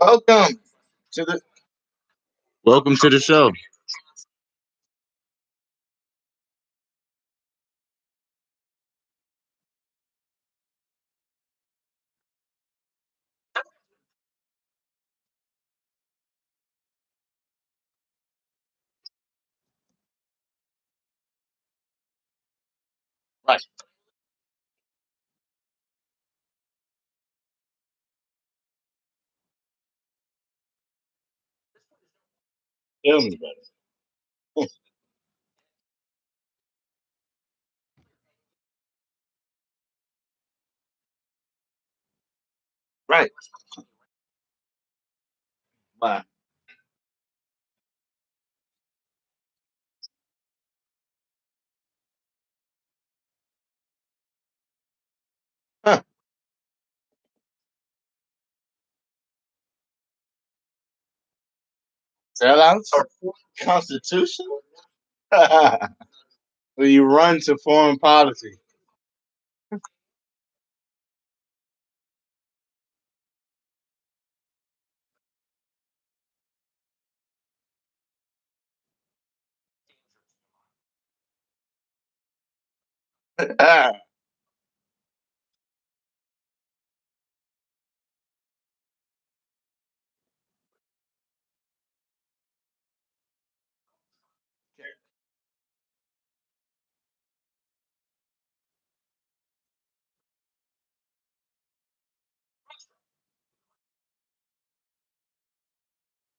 Welcome to the welcome to the show. Right. Tell me about it. Right. Why? Huh. Sell out Constitution? Well, you run to foreign policy.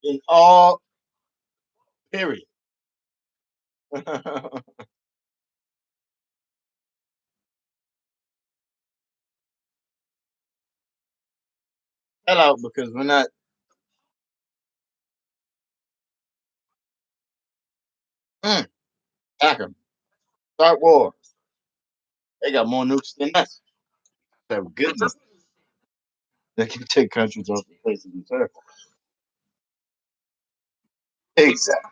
In all period. Sell out because we're not mm, attack 'em. Start war. They got more nukes than us. Have goodness. They can take countries off the face of the earth. Exactly.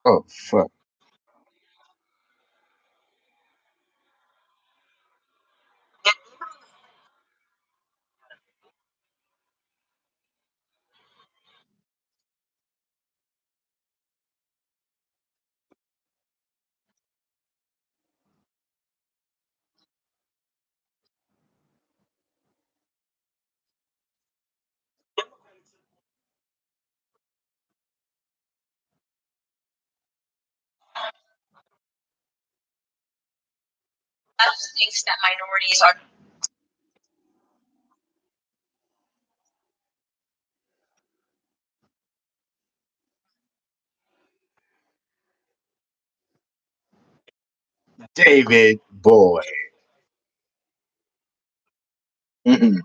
Oh fuck. Thinks that minorities are David Boy. Mhm.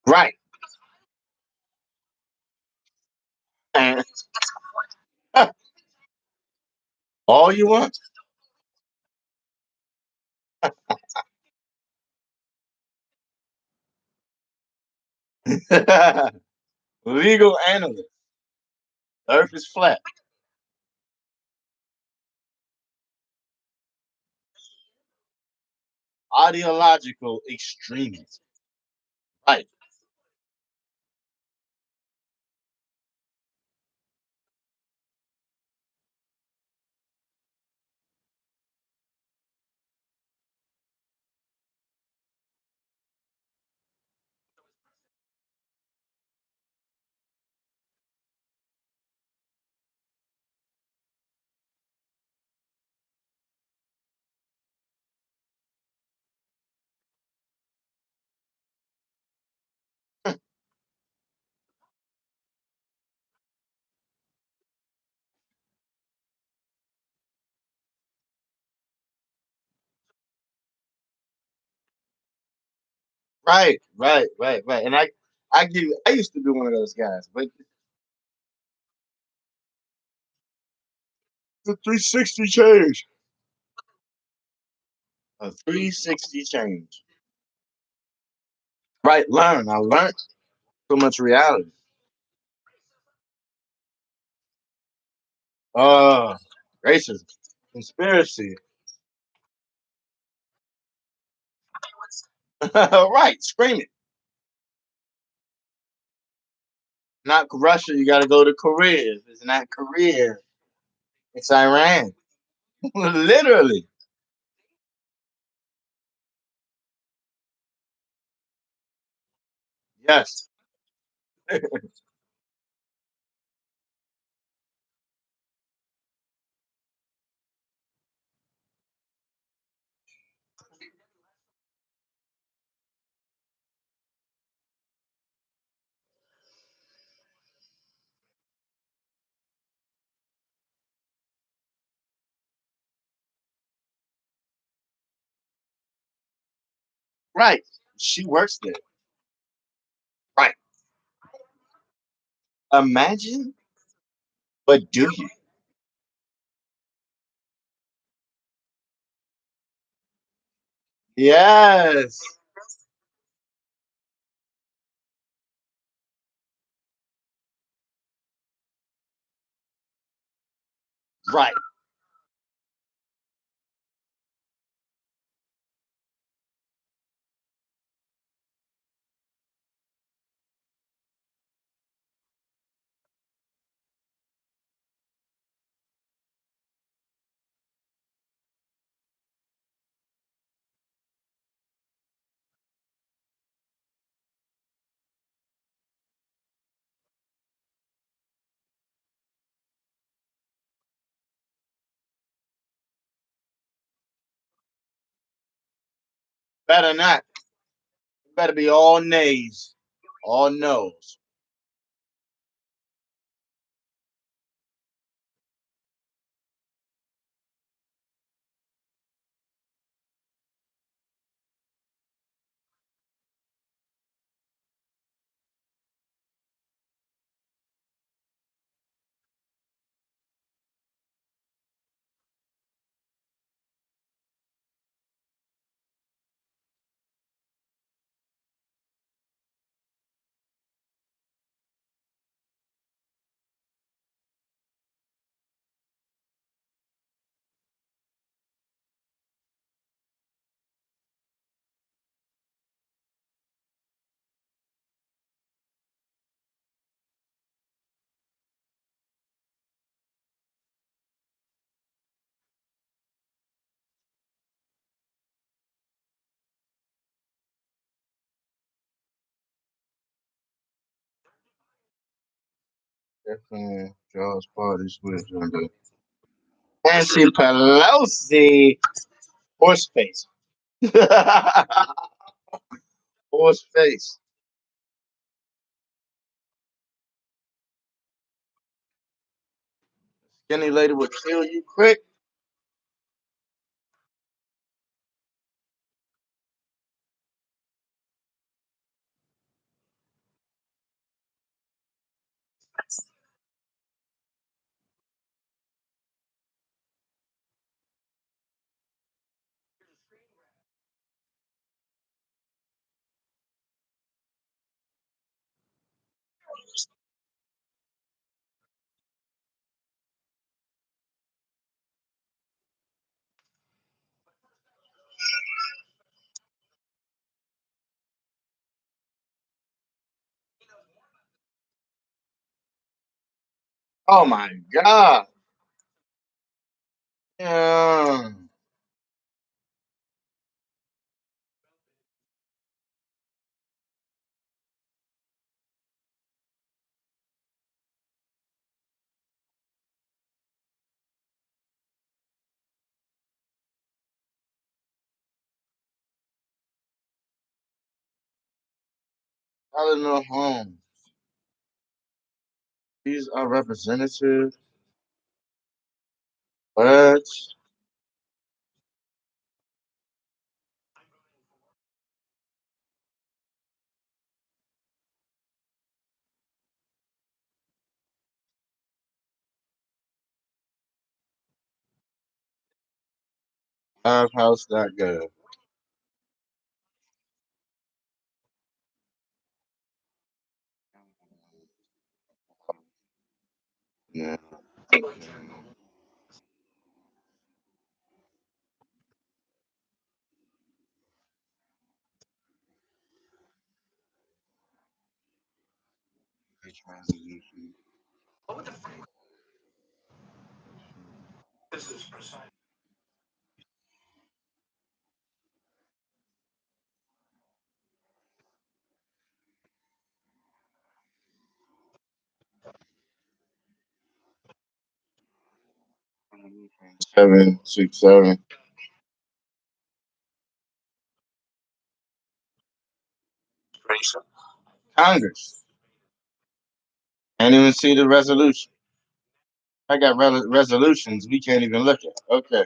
Right. And all you want. Legal analyst. The earth is flat. Ideological extremist. Right. Right, right, right, right. And I used to be one of those guys, but the 360 change. A 360 change. Right, learn. I learned so much reality. Uh, racism, conspiracy. Right, scream it. Not Russia. You got to go to Korea. If it's not Korea, it's Iran. Literally. Yes. Right. She works there. Right. Imagine, but do you? Yes. Right. Better not. Better be all nays, all no's. Definitely Charles parties with Nancy Pelosi. Horse face. Horse face. Skinny lady would kill you quick. Oh my god. Yeah. Eleanor Holmes. These are representatives. But Livehouse.gov. Yeah. 767. Congress. Can't even see the resolution. I got resolutions we can't even look at. Okay.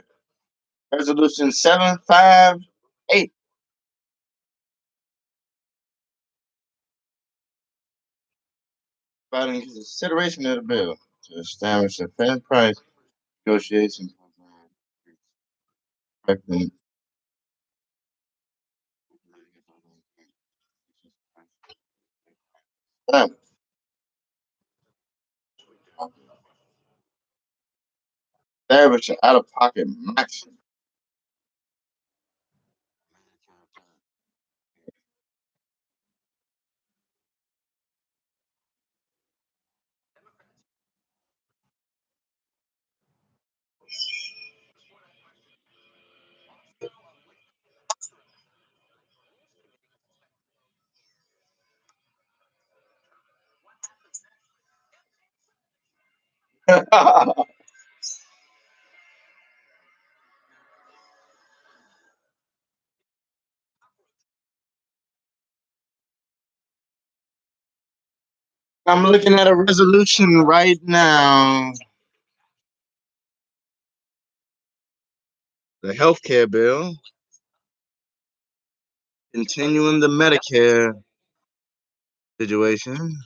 Resolution 758. Providing consideration of the bill to establish a fair price negotiation program. Establish an out of pocket maximum. I'm looking at a resolution right now. The healthcare bill, continuing the Medicare situation.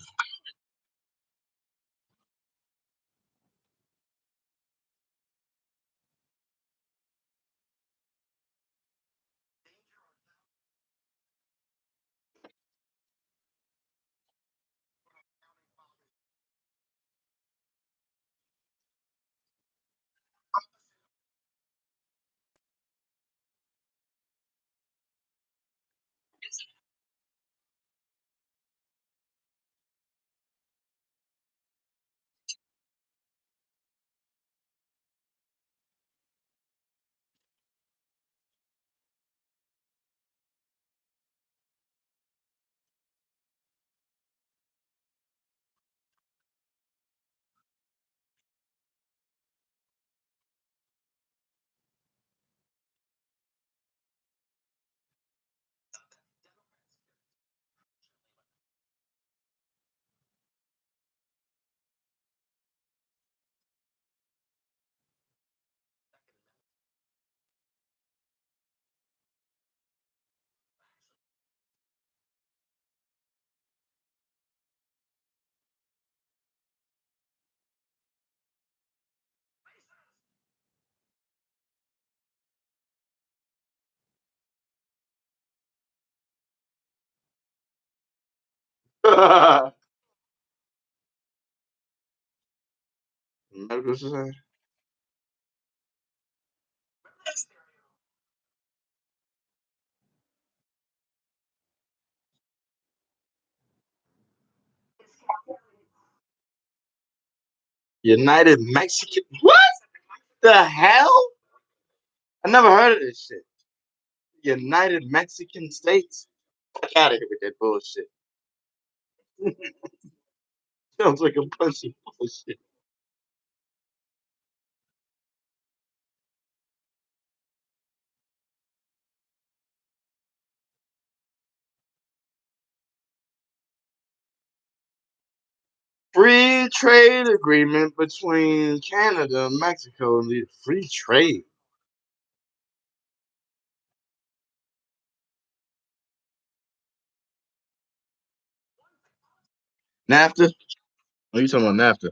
Medical Society. United Mexican. What the hell? I never heard of this shit. United Mexican States. Fuck out of here with that bullshit. Sounds like a bunch of bullshit. Free trade agreement between Canada and Mexico and the free trade. NAFTA? What are you talking about NAFTA?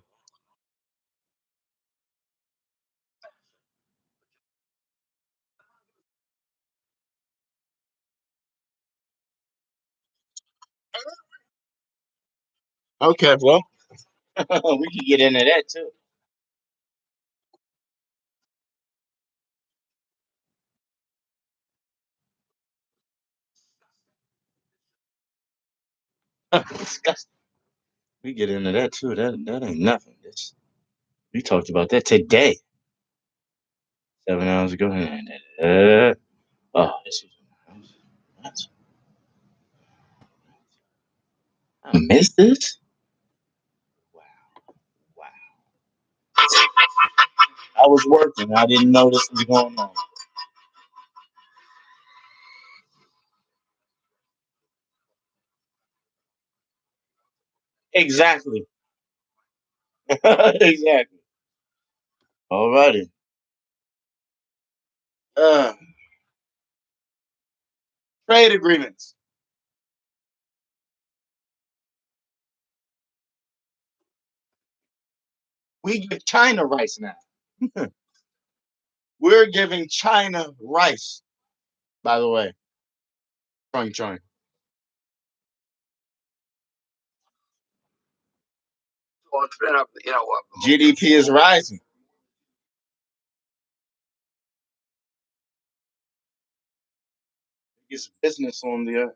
Okay, well, we can get into that too. Disgusting. We get into that too. That ain't nothing. We talked about that today, 7 hours ago. Oh, this was. I missed this. Wow, wow. I was working. I didn't know this was going on. Exactly. Exactly. Alrighty. Uh, Trade agreements. We give China rice now. We're giving China rice. By the way, Chung Chung. GDP is rising. Biggest business on the earth.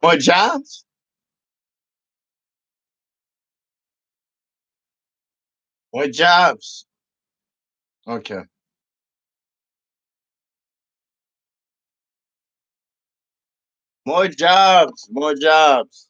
More jobs. More jobs. Okay. More jobs. More jobs.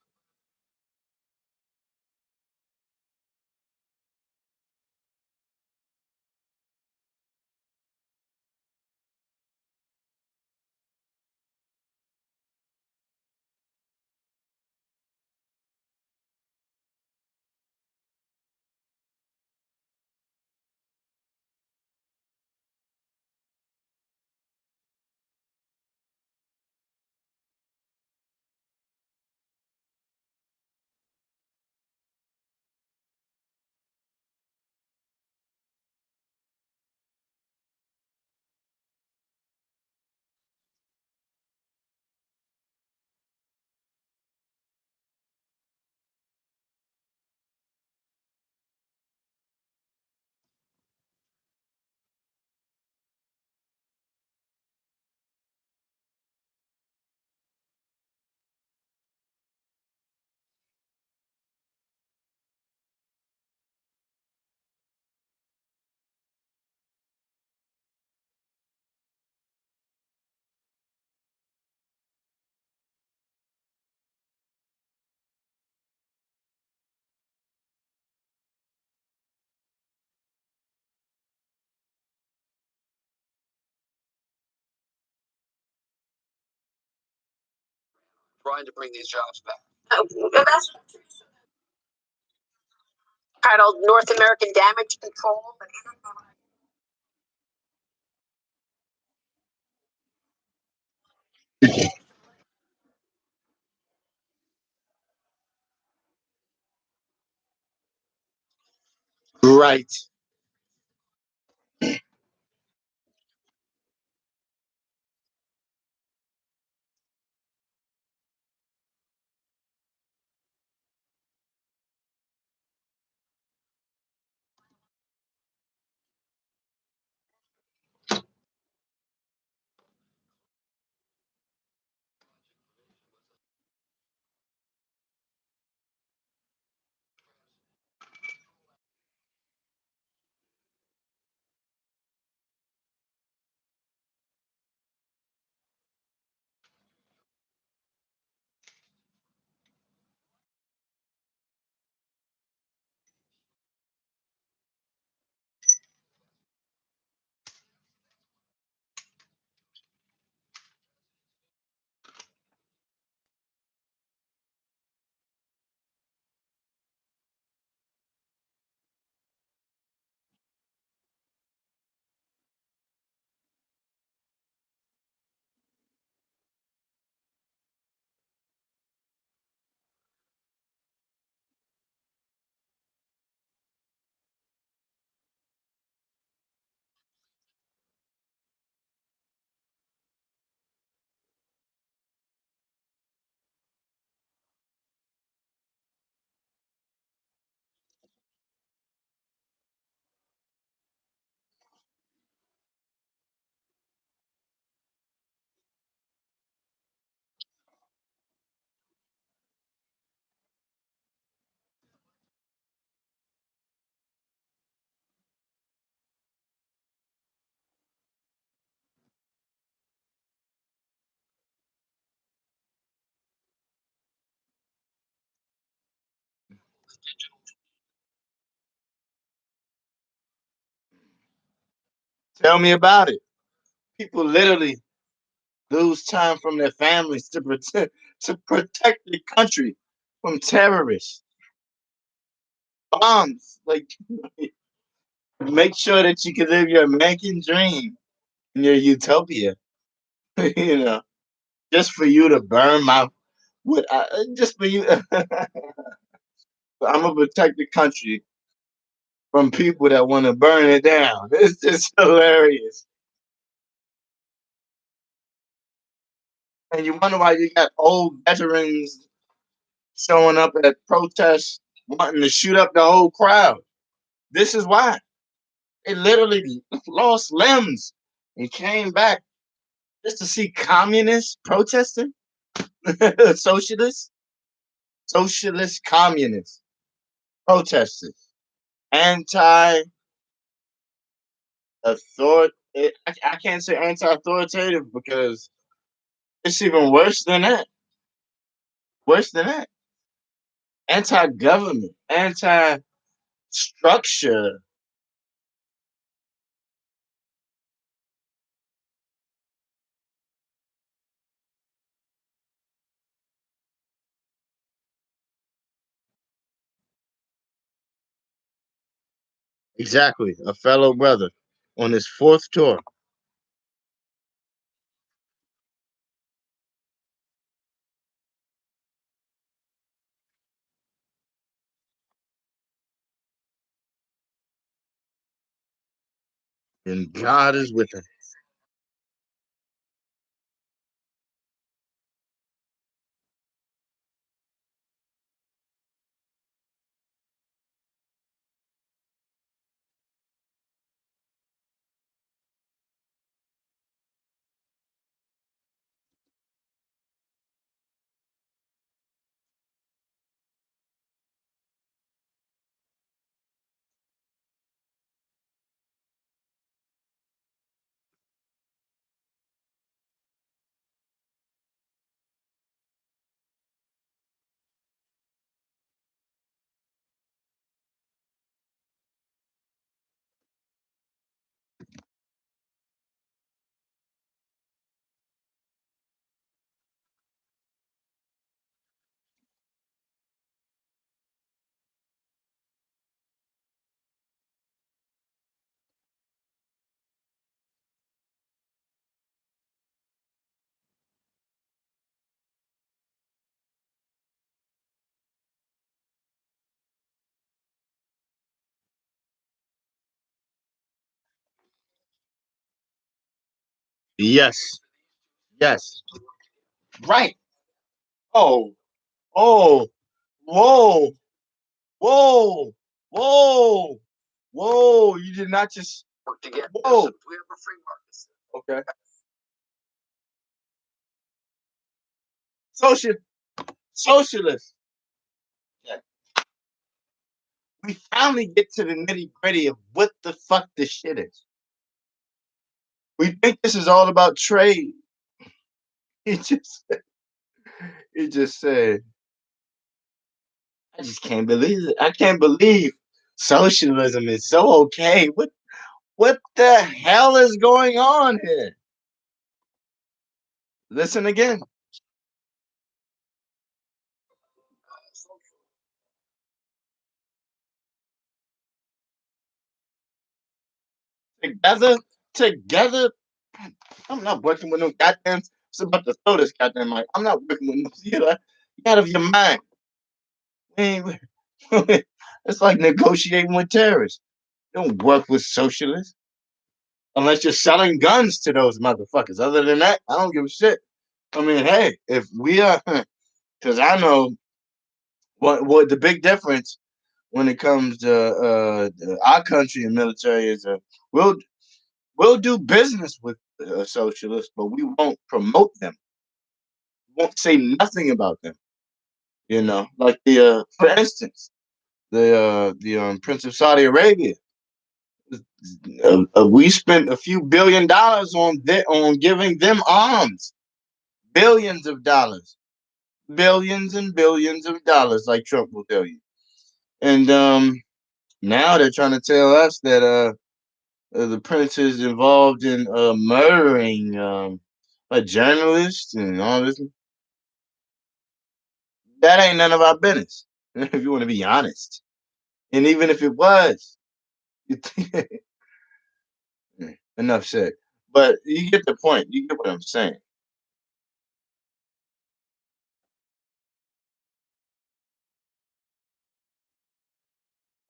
Trying to bring these jobs back. That's titled North American Damage Control. Right. Tell me about it. People literally lose time from their families to protect the country from terrorists, bombs. Like, make sure that you can live your American dream in your utopia. you know, just for you to burn my just for you. I'm gonna protect the country from people that want to burn it down. It's just hilarious. And you wonder why you got old veterans showing up at protests wanting to shoot up the whole crowd. This is why. They literally lost limbs and came back just to see communists protesting. socialists, socialist communists protesting. Anti author I can't say anti-authoritative because it's even worse than that. Worse than that. Anti-government, anti-structure. Exactly. A fellow brother on his fourth tour. And God is with him. Yes. Yes. Right. Oh. Oh. Whoa. Whoa. Whoa. Whoa. You did not just work together. whoa. We have a free market. Okay. Social socialist. Yeah. We finally get to the nitty gritty of what the fuck this shit is. We think this is all about trade. He just he just said, I just can't believe it. I can't believe socialism is so okay. What the hell is going on here? Listen again. Together, together. I'm not working with no goddamn. It's about to throw this goddamn mic. I'm not working with no. You out of your mind. Man, it's like negotiating with terrorists. You don't work with socialists unless you're selling guns to those motherfuckers. Other than that, I don't give a shit. I mean, hey, if we are, because I know what the big difference when it comes to our country and military is we'll we'll do business with socialists, but we won't promote them. We won't say nothing about them. Like for instance, the Prince of Saudi Arabia. We spent a few $1 billion on giving them arms, billions of dollars, billions and billions of dollars, like Trump will tell you. And now they're trying to tell us that the prince is involved in murdering a journalist and all this. That ain't none of our business, if you want to be honest. And even if it was, enough said. But you get the point. You get what I'm saying.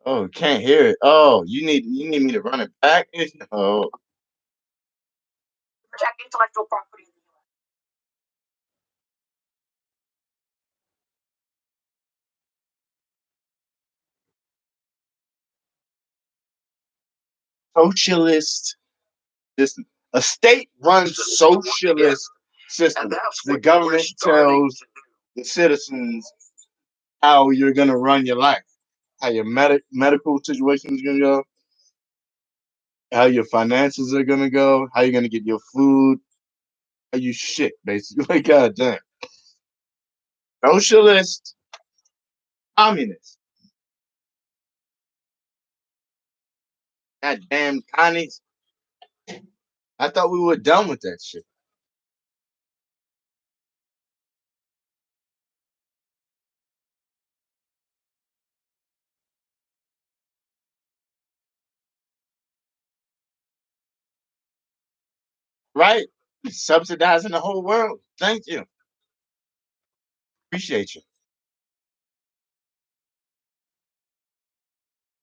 Oh, can't hear it. Oh, you need me to run it back? Oh, protect intellectual property in the US. socialist system. A state-run socialist system. And that's The what we're government starting tells to do. the citizens how you're gonna run your life, how your medical situation is gonna go, how your finances are gonna go, how you're gonna get your food, how you shit, basically. God damn. Socialist, communist. God damn Connie's. I thought we were done with that shit. Right? Subsidizing the whole world. Thank you. Appreciate you.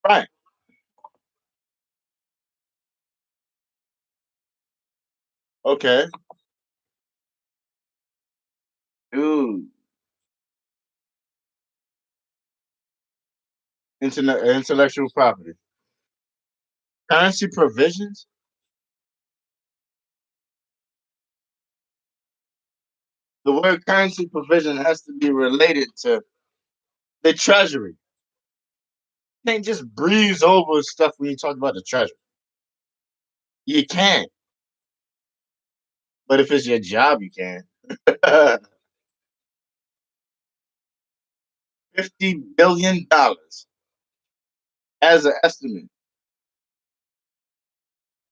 Right. Okay. Dude. Intellectual property. Currency provisions? The word currency provision has to be related to the treasury. You can't just breeze over stuff when you talk about the treasury. You can, but if it's your job, you can. $50 billion as an estimate.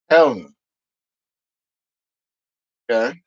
Hell no. Okay.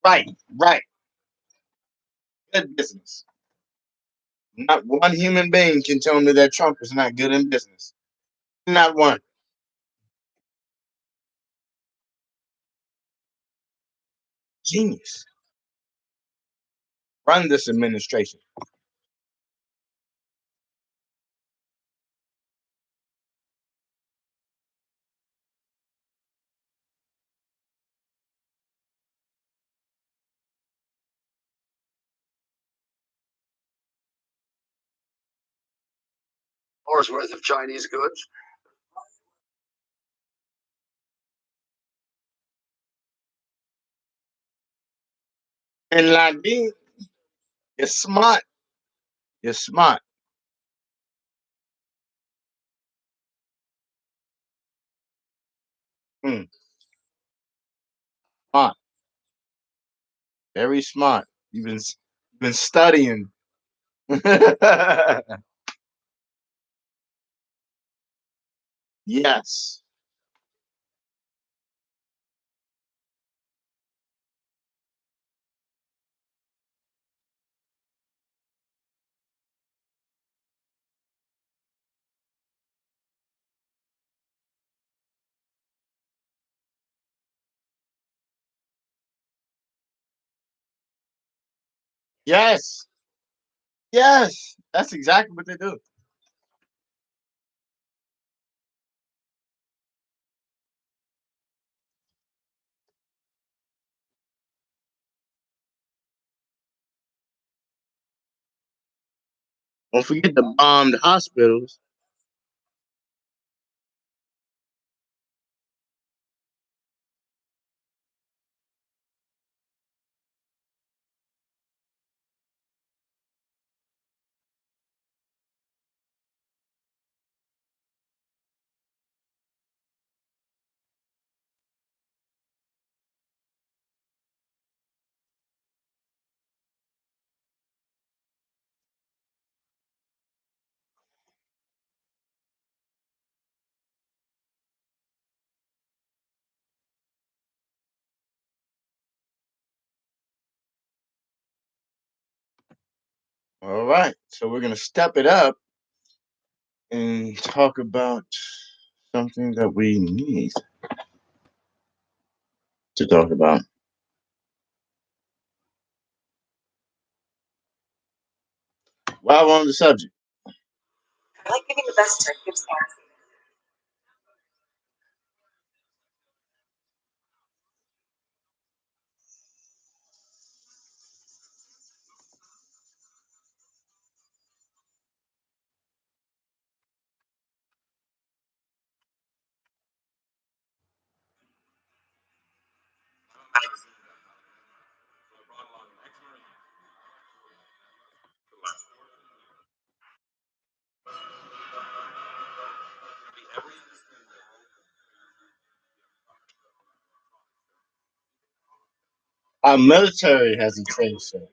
Right, right. Good business. Not one human being can tell me that Trump is not good in business. Not one. Genius. Run this administration. Dollars worth of Chinese goods. And like me, you're smart. You're smart. Hmm. Smart. Very smart. You've been studying. Yes. Yes. Yes. That's exactly what they do. Don't forget the bombed hospitals. All right. So we're gonna step it up and talk about something that we need to talk about. While we're on the subject, I like giving the best tip. Gives fancy. our military has a trade show.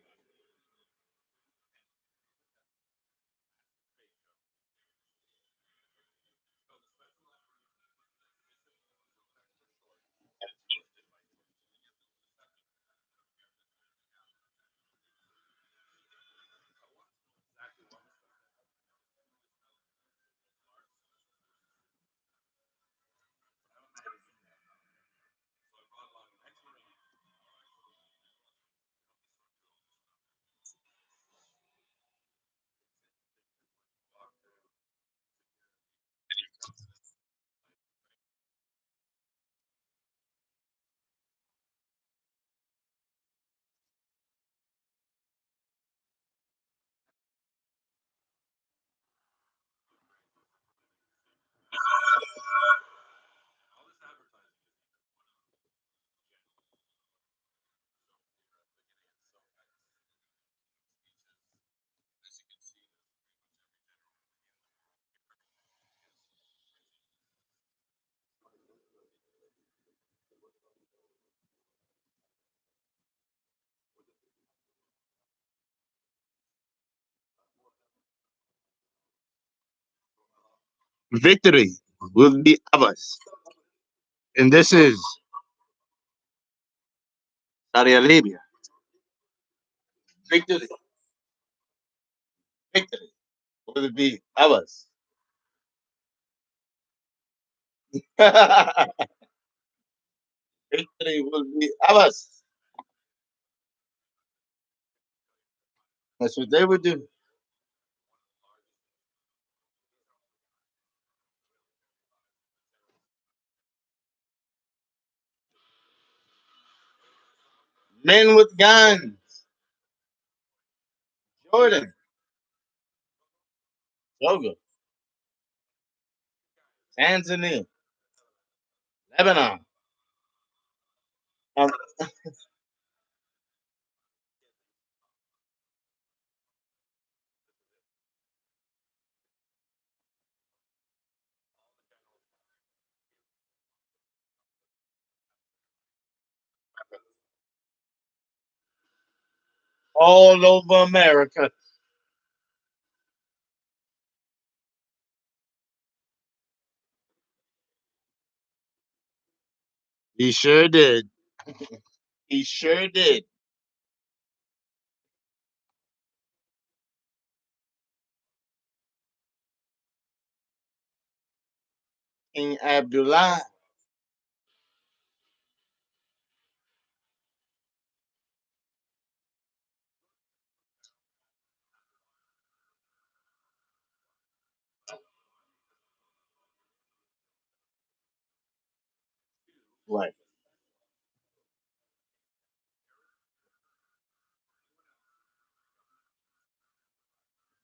Victory will be ours. And this is Saudi Arabia. Victory, victory will be ours. Victory will be ours. That's what they would do. Men with guns. Jordan, Togo, Tanzania, Lebanon. Um, all over America. He sure did. He sure did. King Abdullah. Right.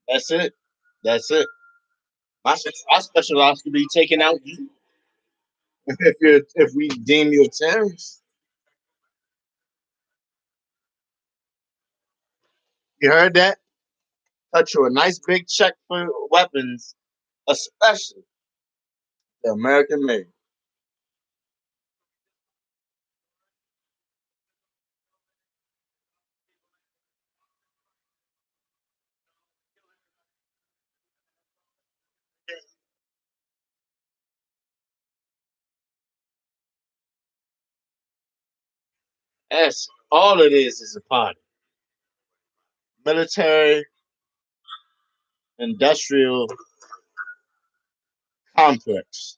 That's it. That's it. I specialize to be taking out you if we deem you a terrorist. You heard that? Cut you a nice big check for weapons, especially the American made. That's all it is a party. Military industrial complex.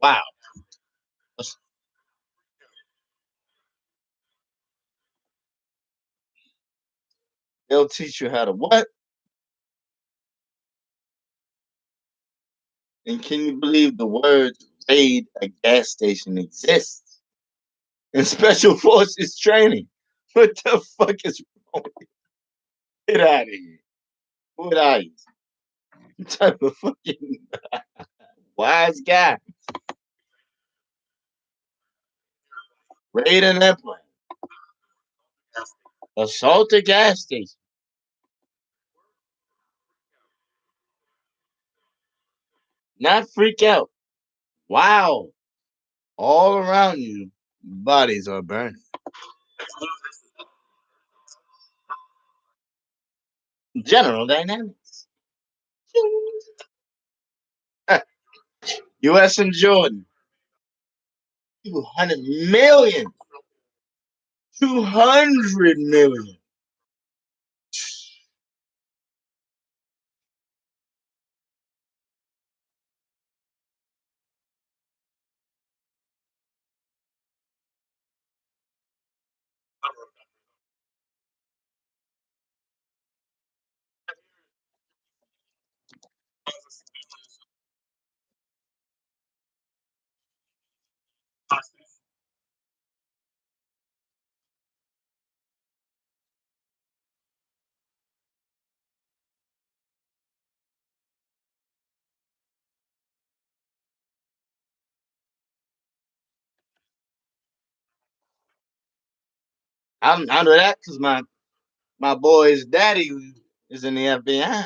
Wow. They'll teach you how to what? And can you believe the word raid a gas station exists in special forces training? What the fuck is wrong? Get out of here. What are you? What type of fucking wise guy? Raid an airplane. Assault a gas station. Not freak out. Wow. All around you, bodies are burning. General Dynamics. US and Jordan. 200 million. 200 million. I know that because my boy's daddy is in the FBI.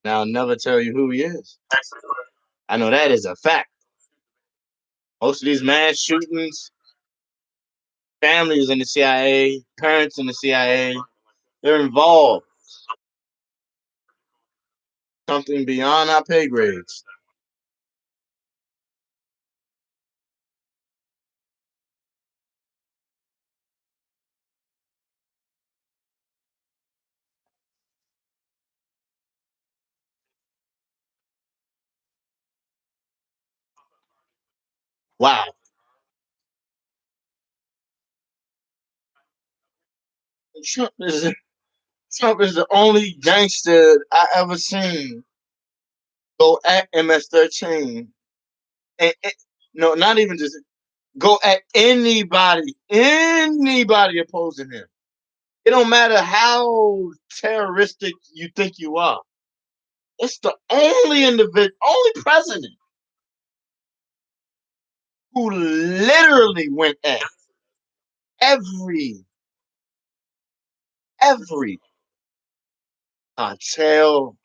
Now I'll never tell you who he is. I know that is a fact. Most of these mass shootings, families in the CIA, parents in the CIA, they're involved. Something beyond our pay grades. Wow. Trump is Trump is the only gangster I ever seen go at MS-13 and no, not even just go at anybody opposing him. It don't matter how terroristic you think you are. It's the only individual, only president who literally went at every every cartel,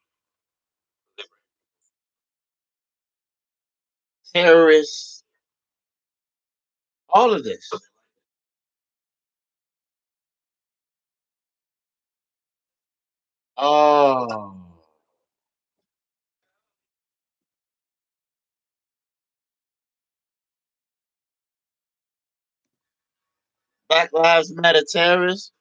terrorist, all of this. Oh, Black Lives Matter terrorists.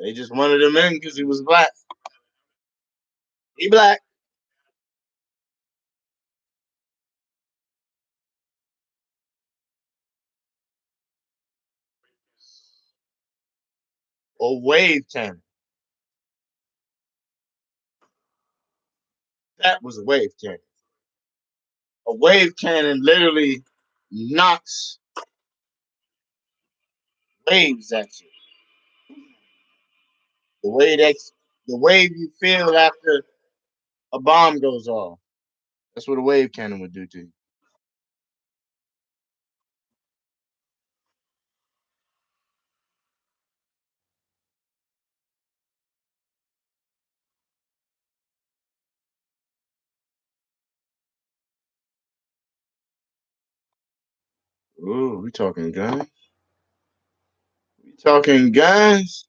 They just wanted him in because he was black. He black. Or wave cannon. That was a wave cannon. A wave cannon literally knocks waves at you. The wave you feel after a bomb goes off. That's what a wave cannon would do to you. Ooh, we talking guns? We talking guns?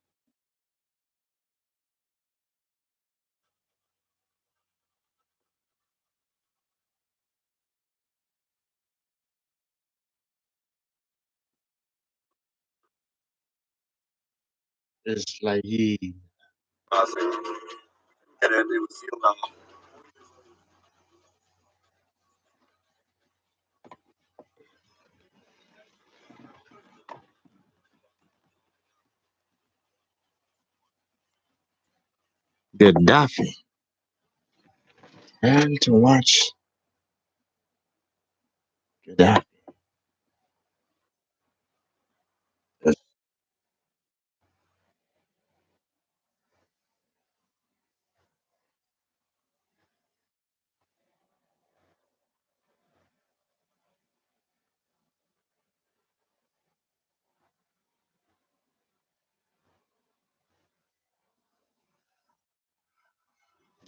It's like he Gaddafi. And to watch Gaddafi.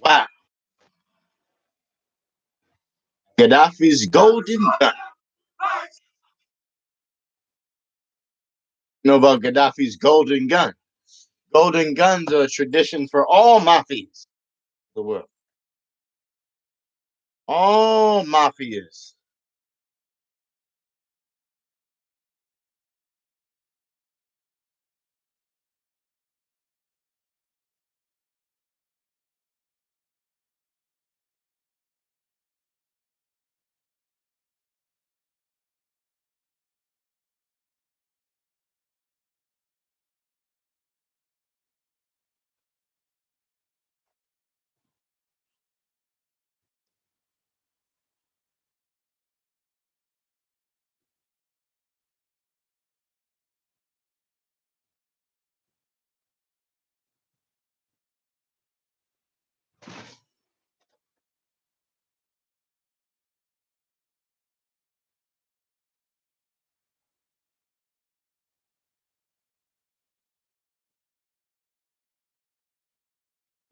Wow. Gaddafi's golden gun. You know about Gaddafi's golden gun? Golden guns are a tradition for all mafias of the world. All mafias.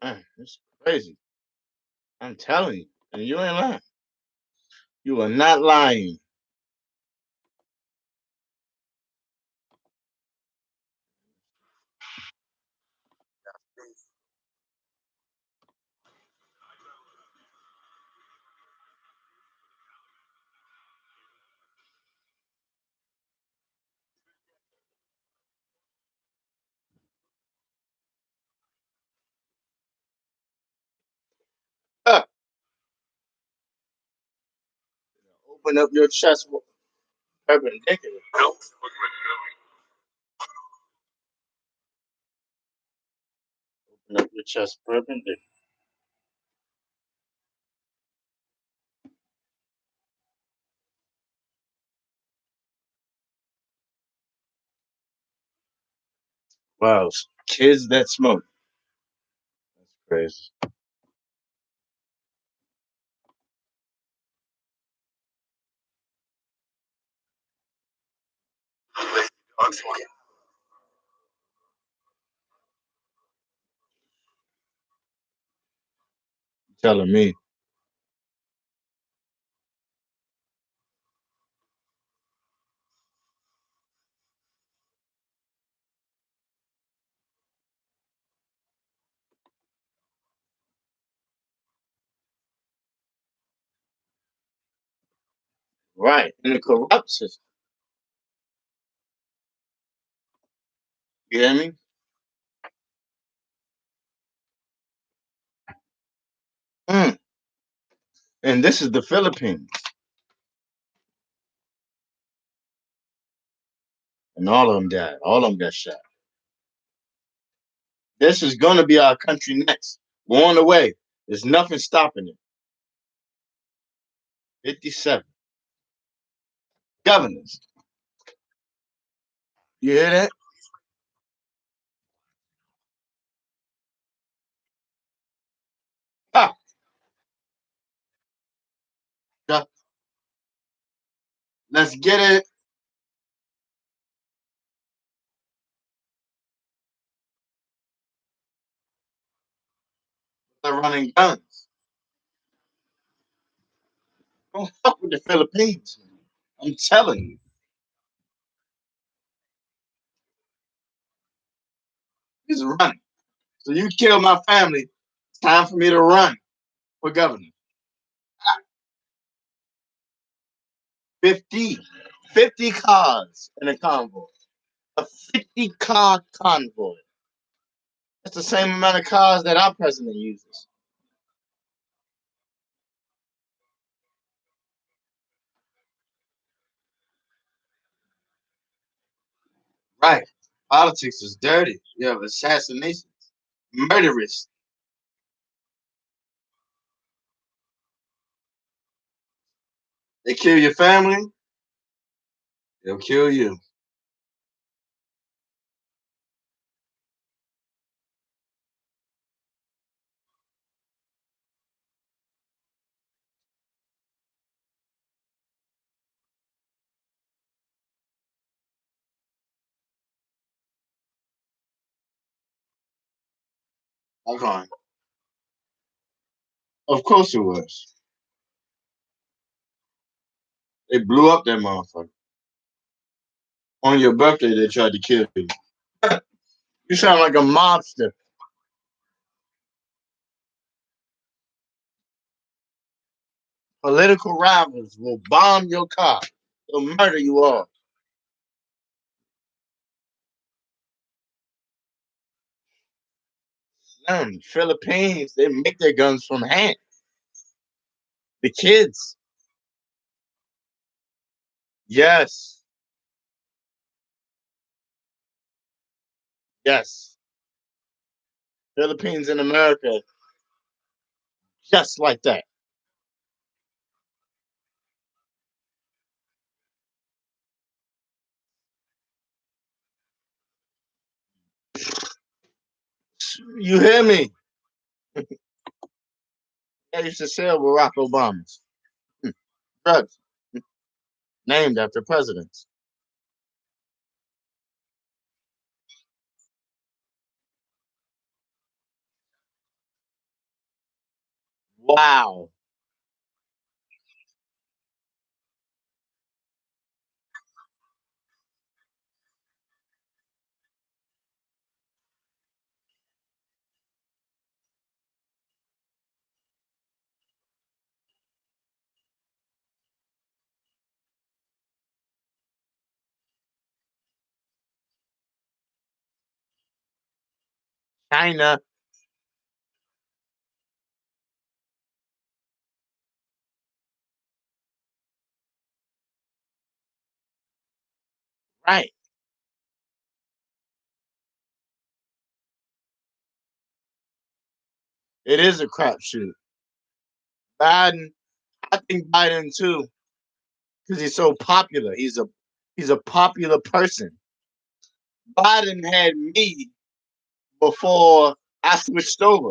Man, it's crazy. I'm telling you. And you ain't lying. You are not lying. Ah, open up your chest perpendicular. Open up your chest perpendicular. Wow. Kids that smoke. That's crazy. Telling me. Right. In the corrupt system. You hear me? Mm. And this is the Philippines. And all of them died. All of them got shot. This is going to be our country next. We're on the way. There's nothing stopping it. 57 governors. You hear that? Ah, yeah. Let's get it. They're running guns. Don't fuck with the Philippines. I'm telling you. He's running. So you kill my family. It's time for me to run for governor. 50, 50 cars in a convoy. A 50-car convoy. That's the same amount of cars that our president uses. Right. Politics is dirty. You have assassinations, murderous. They kill your family, they'll kill you. Okay. Of course it was. They blew up that motherfucker. On your birthday, they tried to kill you. You sound like a mobster. Political rivals will bomb your car. They'll murder you all. Philippines, they make their guns from hand. The kids. Yes. Yes. Philippines and America, just like that. You hear me? They used to sell Barack Obama's drugs named after presidents. Wow. China. Right. It is a crapshoot. Biden, I think Biden too, because he's so popular. He's a popular person. Biden had me before I switched over.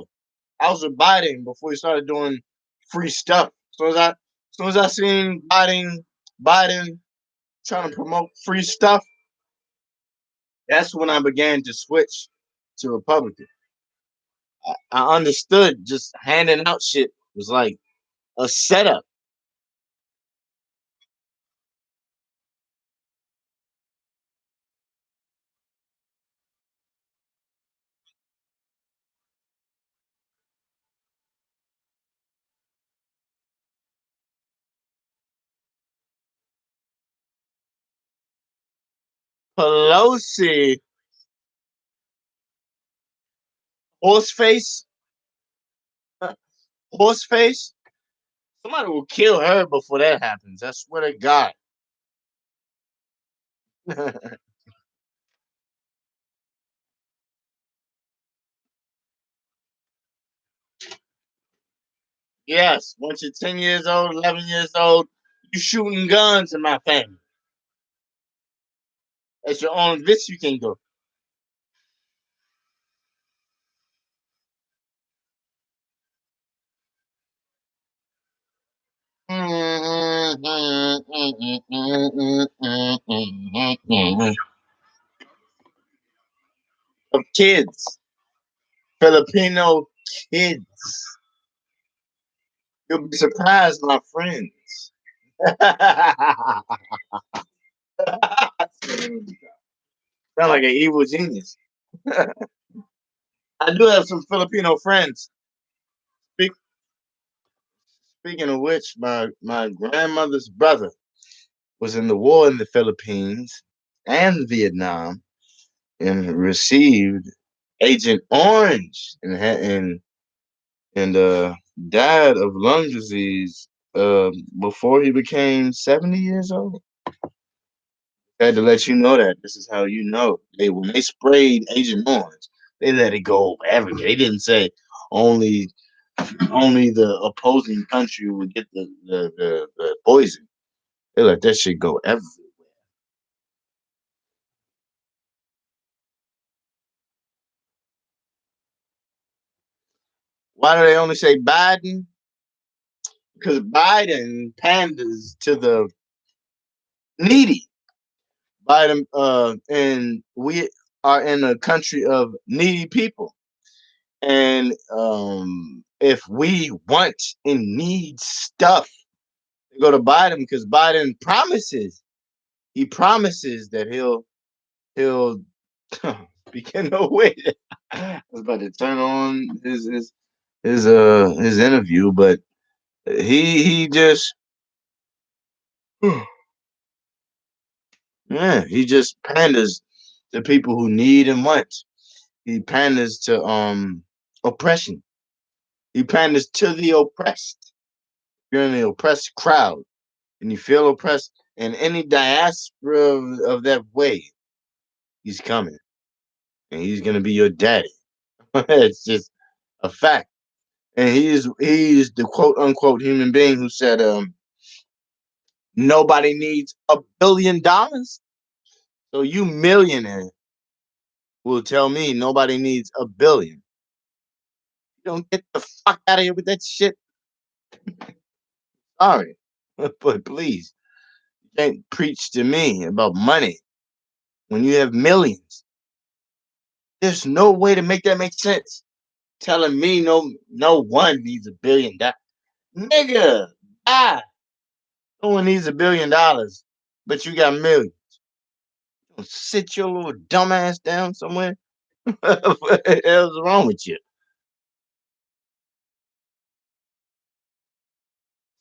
I was with Biden before he started doing free stuff. As soon as I seen Biden trying to promote free stuff, that's when I began to switch to Republican. I understood just handing out shit was like a setup. Pelosi, horseface, horseface. Somebody will kill her before that happens. I swear to God. Yes, once you're 10 years old, 11 years old, you shooting guns in my family. That's your own bitch you can go. Of kids, Filipino kids. You'll be surprised, my friends. Sound like an evil genius. I do have some Filipino friends. Speak, Speaking of which, my grandmother's brother was in the war in the Philippines and Vietnam and received Agent Orange and died of lung disease before he became 70 years old. I had to let you know that. This is how you know. When they sprayed Agent Orange, they let it go over everywhere. They didn't say only only the opposing country would get the poison. They let that shit go everywhere. Why do they only say Biden? Because Biden panders to the needy. Biden, and we are in a country of needy people. And if we want and need stuff, we go to Biden because Biden promises. He promises that he'll begin to wait. I was about to turn on his interview, but he just yeah, he just panders to people who need and want. He panders to oppression. He panders to the oppressed. You're in the oppressed crowd and you feel oppressed in any diaspora of that way, he's coming. And he's gonna be your daddy. It's just a fact. And he's the quote unquote human being who said nobody needs $1 billion. So you millionaire will tell me nobody needs $1 billion. You don't get the fuck out of here with that shit. Sorry. But please, you can't preach to me about money when you have millions. There's no way to make that make sense. Telling me no one needs $1 billion. Nigga, ah, no one needs $1 billion, but you got millions. Sit your little dumbass down somewhere. What the hell's wrong with you?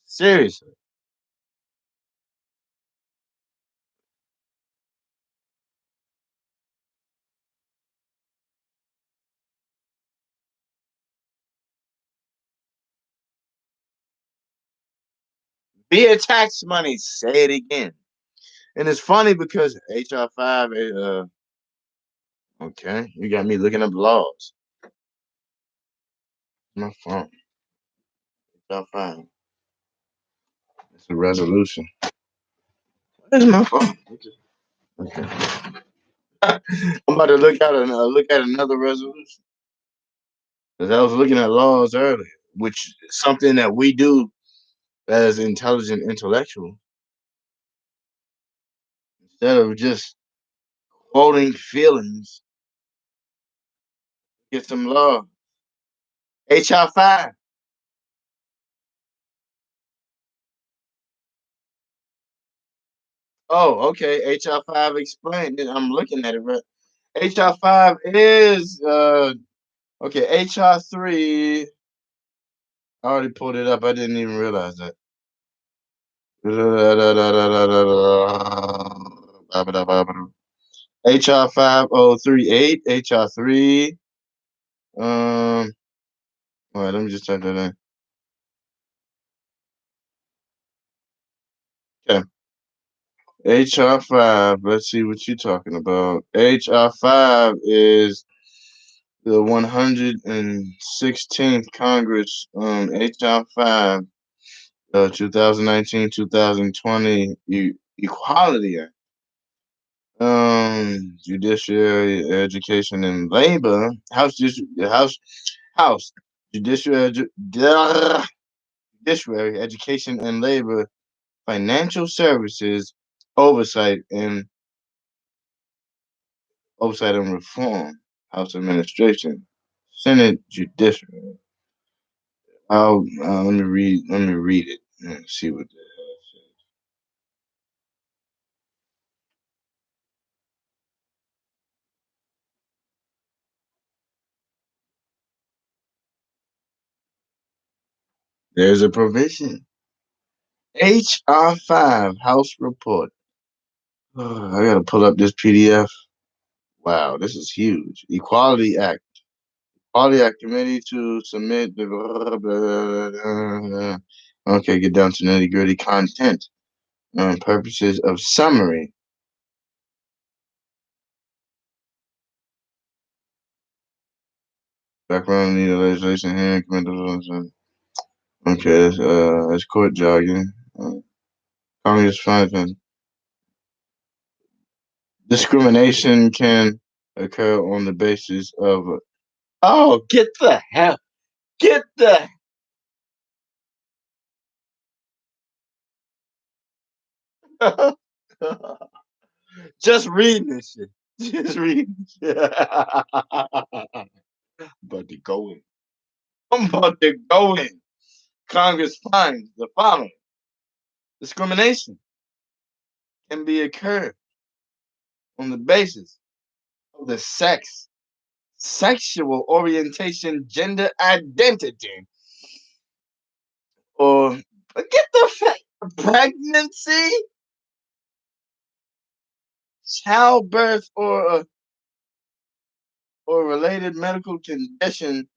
Seriously. Via tax money, say it again. And it's funny because HR5, okay, you got me looking up laws. My phone. HR5. It's a resolution. Where's my phone? Okay. I'm about to look at another resolution. Because I was looking at laws earlier, which is something that we do as intelligent intellectuals. Instead of just quoting feelings, get some law. HR5. Oh, okay. HR5 explained. I'm looking at it. Right. HR5 is okay. HR3. I already pulled it up. I didn't even realize that. HR 5038, HR 3. All right, let me just type that in. Okay. HR 5. Let's see what you're talking about. HR 5 is the 116th Congress, HR 5, 2019-2020 Equality Act. Judiciary, education, and labor. House, judiciary, judiciary, education, and labor, financial services, oversight, and reform. House administration, Senate, judiciary. Let me read. Let me read it and see what the hell it says. There's a provision. HR5 House report. I gotta pull up this PDF. Wow, this is huge. Equality Act. Equality Act committee to submit the. Okay, get down to nitty gritty content. Purposes of summary. Background need legislation here. Okay, that's court jargon. Congress finds discrimination can occur on the basis of. Oh, get the hell! Get the. Just reading this shit. Just reading. About to go in. I'm about to go in. Congress finds the following: discrimination can be occurred on the basis of the sex, sexual orientation, gender identity, or get the fact pregnancy, childbirth, or related medical condition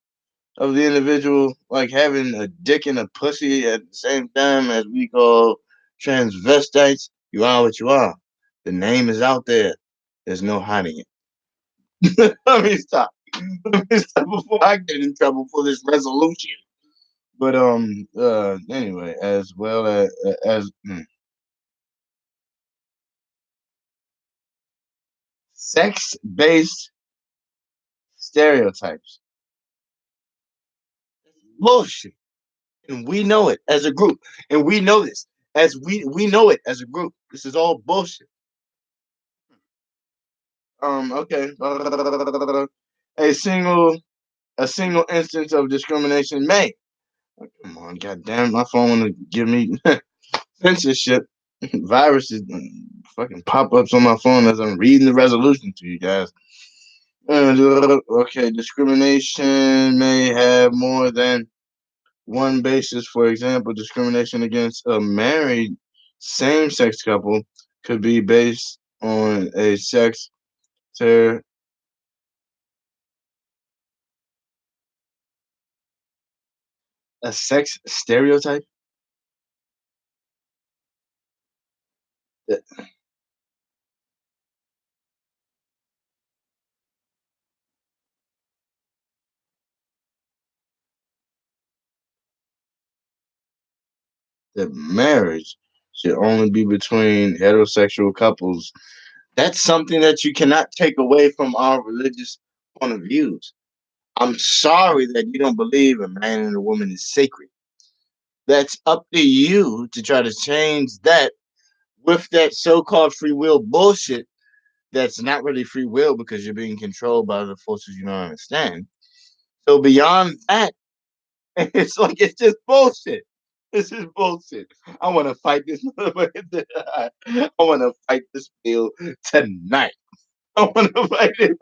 of the individual, like having a dick and a pussy at the same time, as we call transvestites. You are what you are. The name is out there. There's no hiding it. Let me stop. Let me stop before I get in trouble for this resolution. But anyway, as well as sex-based stereotypes. Bullshit. And we know it as a group. And we know this as we know it as a group. This is all bullshit. Okay. A single a single instance of discrimination may. Oh, come on, goddamn, my phone wanna give me censorship. Viruses fucking pop-ups on my phone as I'm reading the resolution to you guys. Okay, discrimination may have more than one basis. For example, discrimination against a married same-sex couple could be based on a ter- sex stereotype. The, the marriage should only be between heterosexual couples. That's something that you cannot take away from our religious point of views. I'm sorry that you don't believe a man and a woman is sacred. That's up to you to try to change that with that so-called free will bullshit. That's not really free will because you're being controlled by the forces you don't understand. So beyond that, it's like it's just bullshit. This is bullshit. I want to fight this. I want to fight this bill tonight. I want to fight it.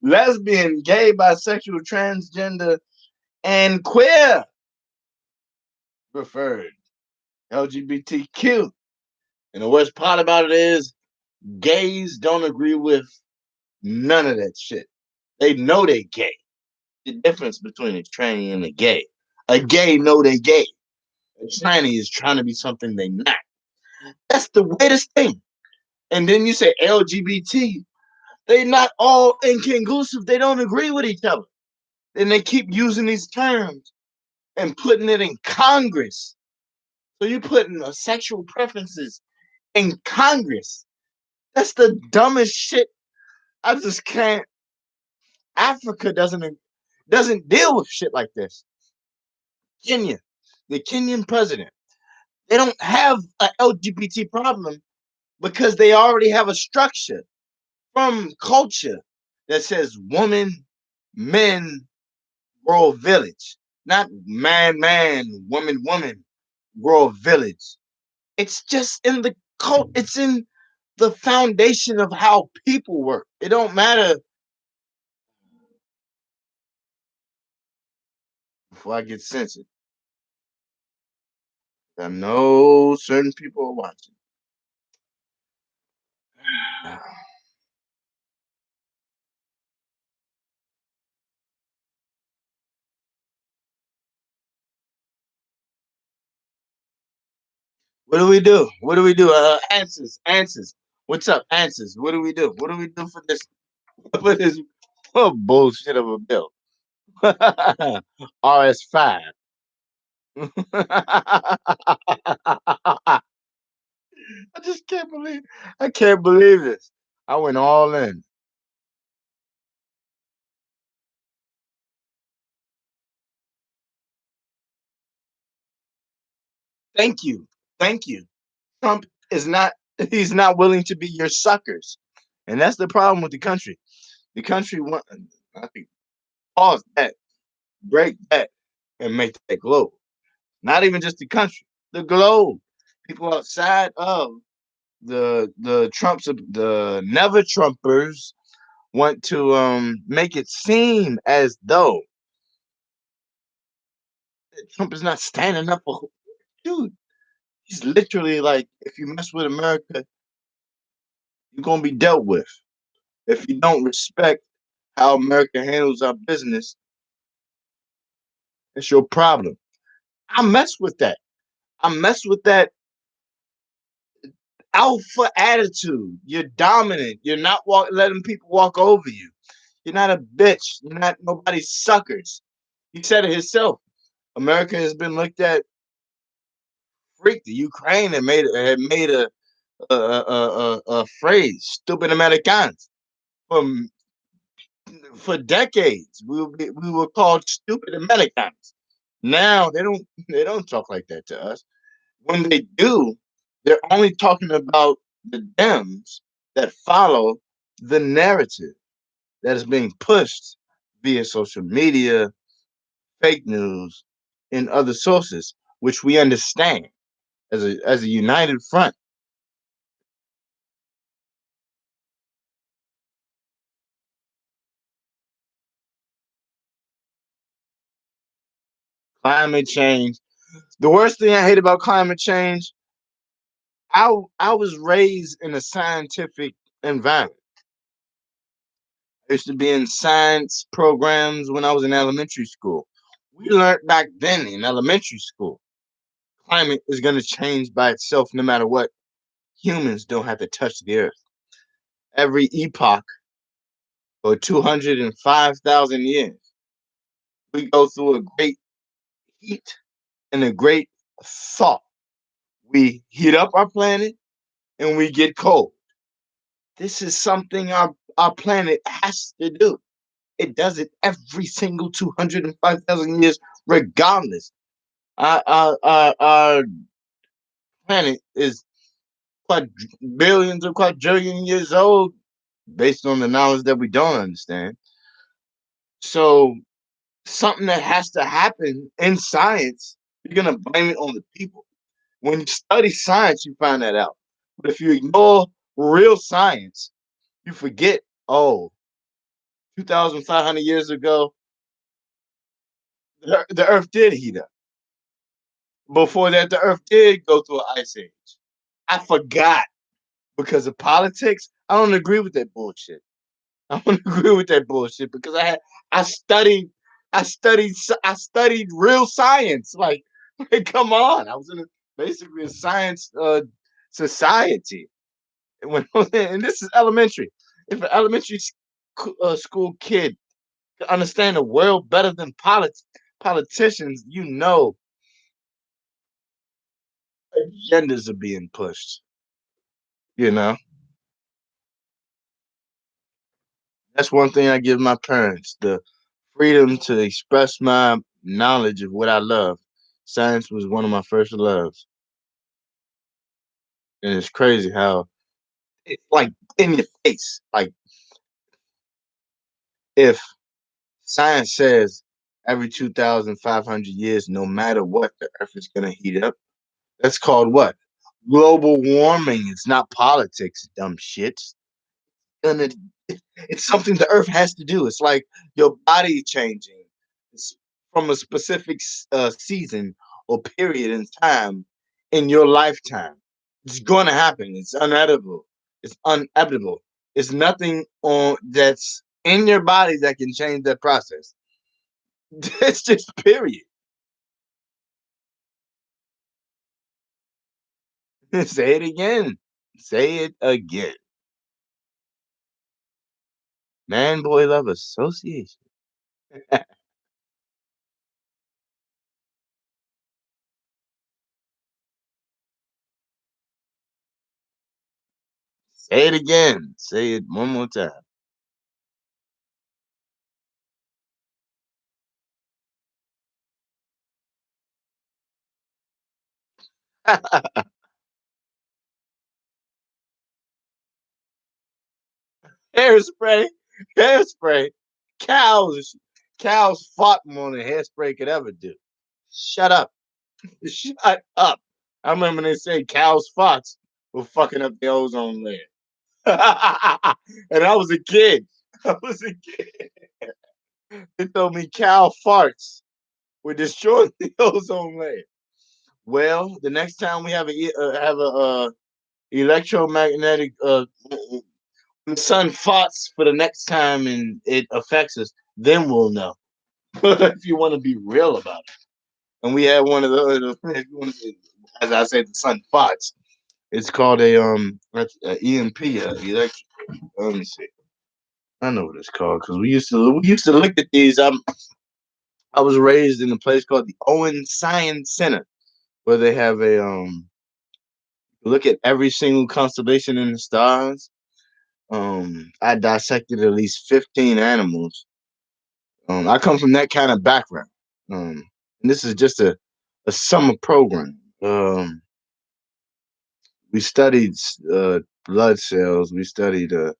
Lesbian, gay, bisexual, transgender, and queer preferred. LGBTQ. And the worst part about it is gays don't agree with none of that shit. They know they gay. The difference between a tranny and a gay. A gay know they gay. A tranny is trying to be something they not. That's the weirdest thing. And then you say LGBT. They not all inclusive. They don't agree with each other. And they keep using these terms and putting it in Congress. So you're putting sexual preferences in Congress. That's the dumbest shit. I just can't. Africa doesn't deal with shit like this. Kenya, the Kenyan president, they don't have an LGBT problem because they already have a structure from culture that says woman, men, grow a village, not man, man, woman, woman, grow a village. It's just in the cult. It's in the foundation of how people work. It don't matter. Before I get censored, I know certain people are watching. What do we do? What do we do? Answers. What's up? Answers. What do we do? What do we do for this? For this bullshit of a bill? RS5. I just can't believe. I can't believe this. I went all in. Thank you. Thank you. Trump is not. He's not willing to be your suckers, and that's the problem with the country. The country want. I think pause that, break that, and make that globe. Not even just the country, the globe. People outside of the Trumps, the never Trumpers, want to make it seem as though Trump is not standing up for dude. He's literally like, if you mess with America, you're gonna be dealt with. If you don't respect how America handles our business, it's your problem. I mess with that. I mess with that alpha attitude. You're dominant. You're not letting people walk over you. You're not a bitch. You're not nobody's suckers. He said it himself. America has been looked at. Freak the Ukraine had made a phrase, "stupid Americans." For for decades, we were called stupid Americans. Now they don't talk like that to us. When they do, they're only talking about the Dems that follow the narrative that is being pushed via social media, fake news, and other sources, which we understand as a united front. Climate change. The worst thing I hate about climate change, I was raised in a scientific environment. I used to be in science programs when I was in elementary school. We learned back then in elementary school, climate is going to change by itself no matter what. Humans don't have to touch the earth. Every epoch for 205,000 years, we go through a great heat and a great thaw. We heat up our planet and we get cold. This is something our planet has to do. It does it every single 205,000 years, regardless. Our planet is billions or quadrillion years old based on the knowledge that we don't understand. So, something that has to happen in science You're gonna blame it on the people. When you study science, you find that out. But if you ignore real science, you forget, oh, 2,500 years ago, the earth did heat up. Before that, the earth did go through an ice age. I forgot because of politics. I don't agree with that bullshit. I don't agree with that bullshit because I studied I studied real science. Like come on, I was in basically a science society. When and this is elementary. If an elementary school kid can understand the world better than politicians, you know agendas are being pushed. You know, that's one thing I give my parents: the freedom to express my knowledge of what I love. Science was one of my first loves, and it's crazy how it's like in your face. Like if science says every 2,500 years, no matter what, the Earth is gonna heat up. That's called what? Global warming. It's not politics, dumb shits. And it's something the Earth has to do. It's like your body changing. It's from a specific season or period in time in your lifetime. It's going to happen. It's unedible. It's unedible. It's nothing on that's in your body that can change that process. It's just period. Say it again. Say it again. Man Boy Love Association. Say it again. Say it one more time. Hairspray. Hairspray. Cows. Cows fought more than hairspray could ever do. Shut up. Shut up. I remember they say cows' farts were fucking up the ozone layer. And I was a kid. I was a kid. They told me cow farts would destroy the ozone layer. Well, the next time we have a electromagnetic when the sun farts for the next time and it affects us, then we'll know. If you want to be real about it. And we had one of the as I said, the sun farts. It's called a EMP, electric. Let me see. I know what it's called because we used to look at these. I was raised in a place called the Owen Science Center where they have a look at every single constellation in the stars. I dissected at least 15 animals. I come from that kind of background. And this is just a summer program. We studied blood cells. We studied the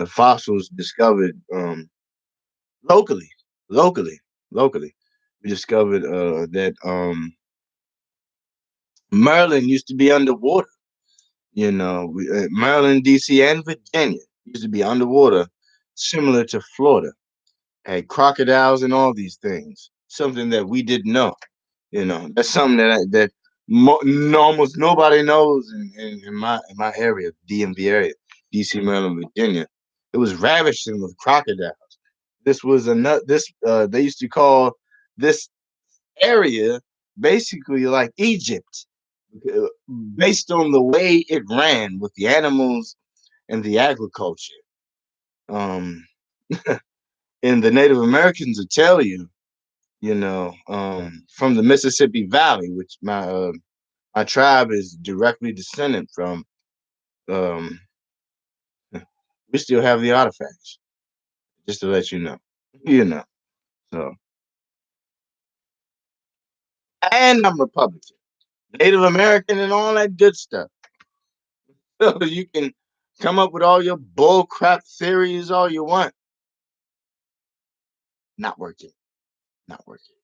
fossils discovered locally, locally, locally. We discovered that Maryland used to be underwater. Maryland, D.C., and Virginia used to be underwater, similar to Florida. Had crocodiles and all these things. Something that we didn't know. That's something almost nobody knows in my area, DMV area, DC, Maryland, Virginia. It was ravishing with crocodiles. This was another. This they used to call this area basically like Egypt, uh, based on the way it ran with the animals and the agriculture. Um, and the Native Americans will tell you, from the Mississippi Valley, which my tribe is directly descendant from. Um, we still have the artifacts, just to let you know. You know, so and I'm Republican, Native American, and all that good stuff. So you can come up with all your bull crap theories all you want. Not working. Not working.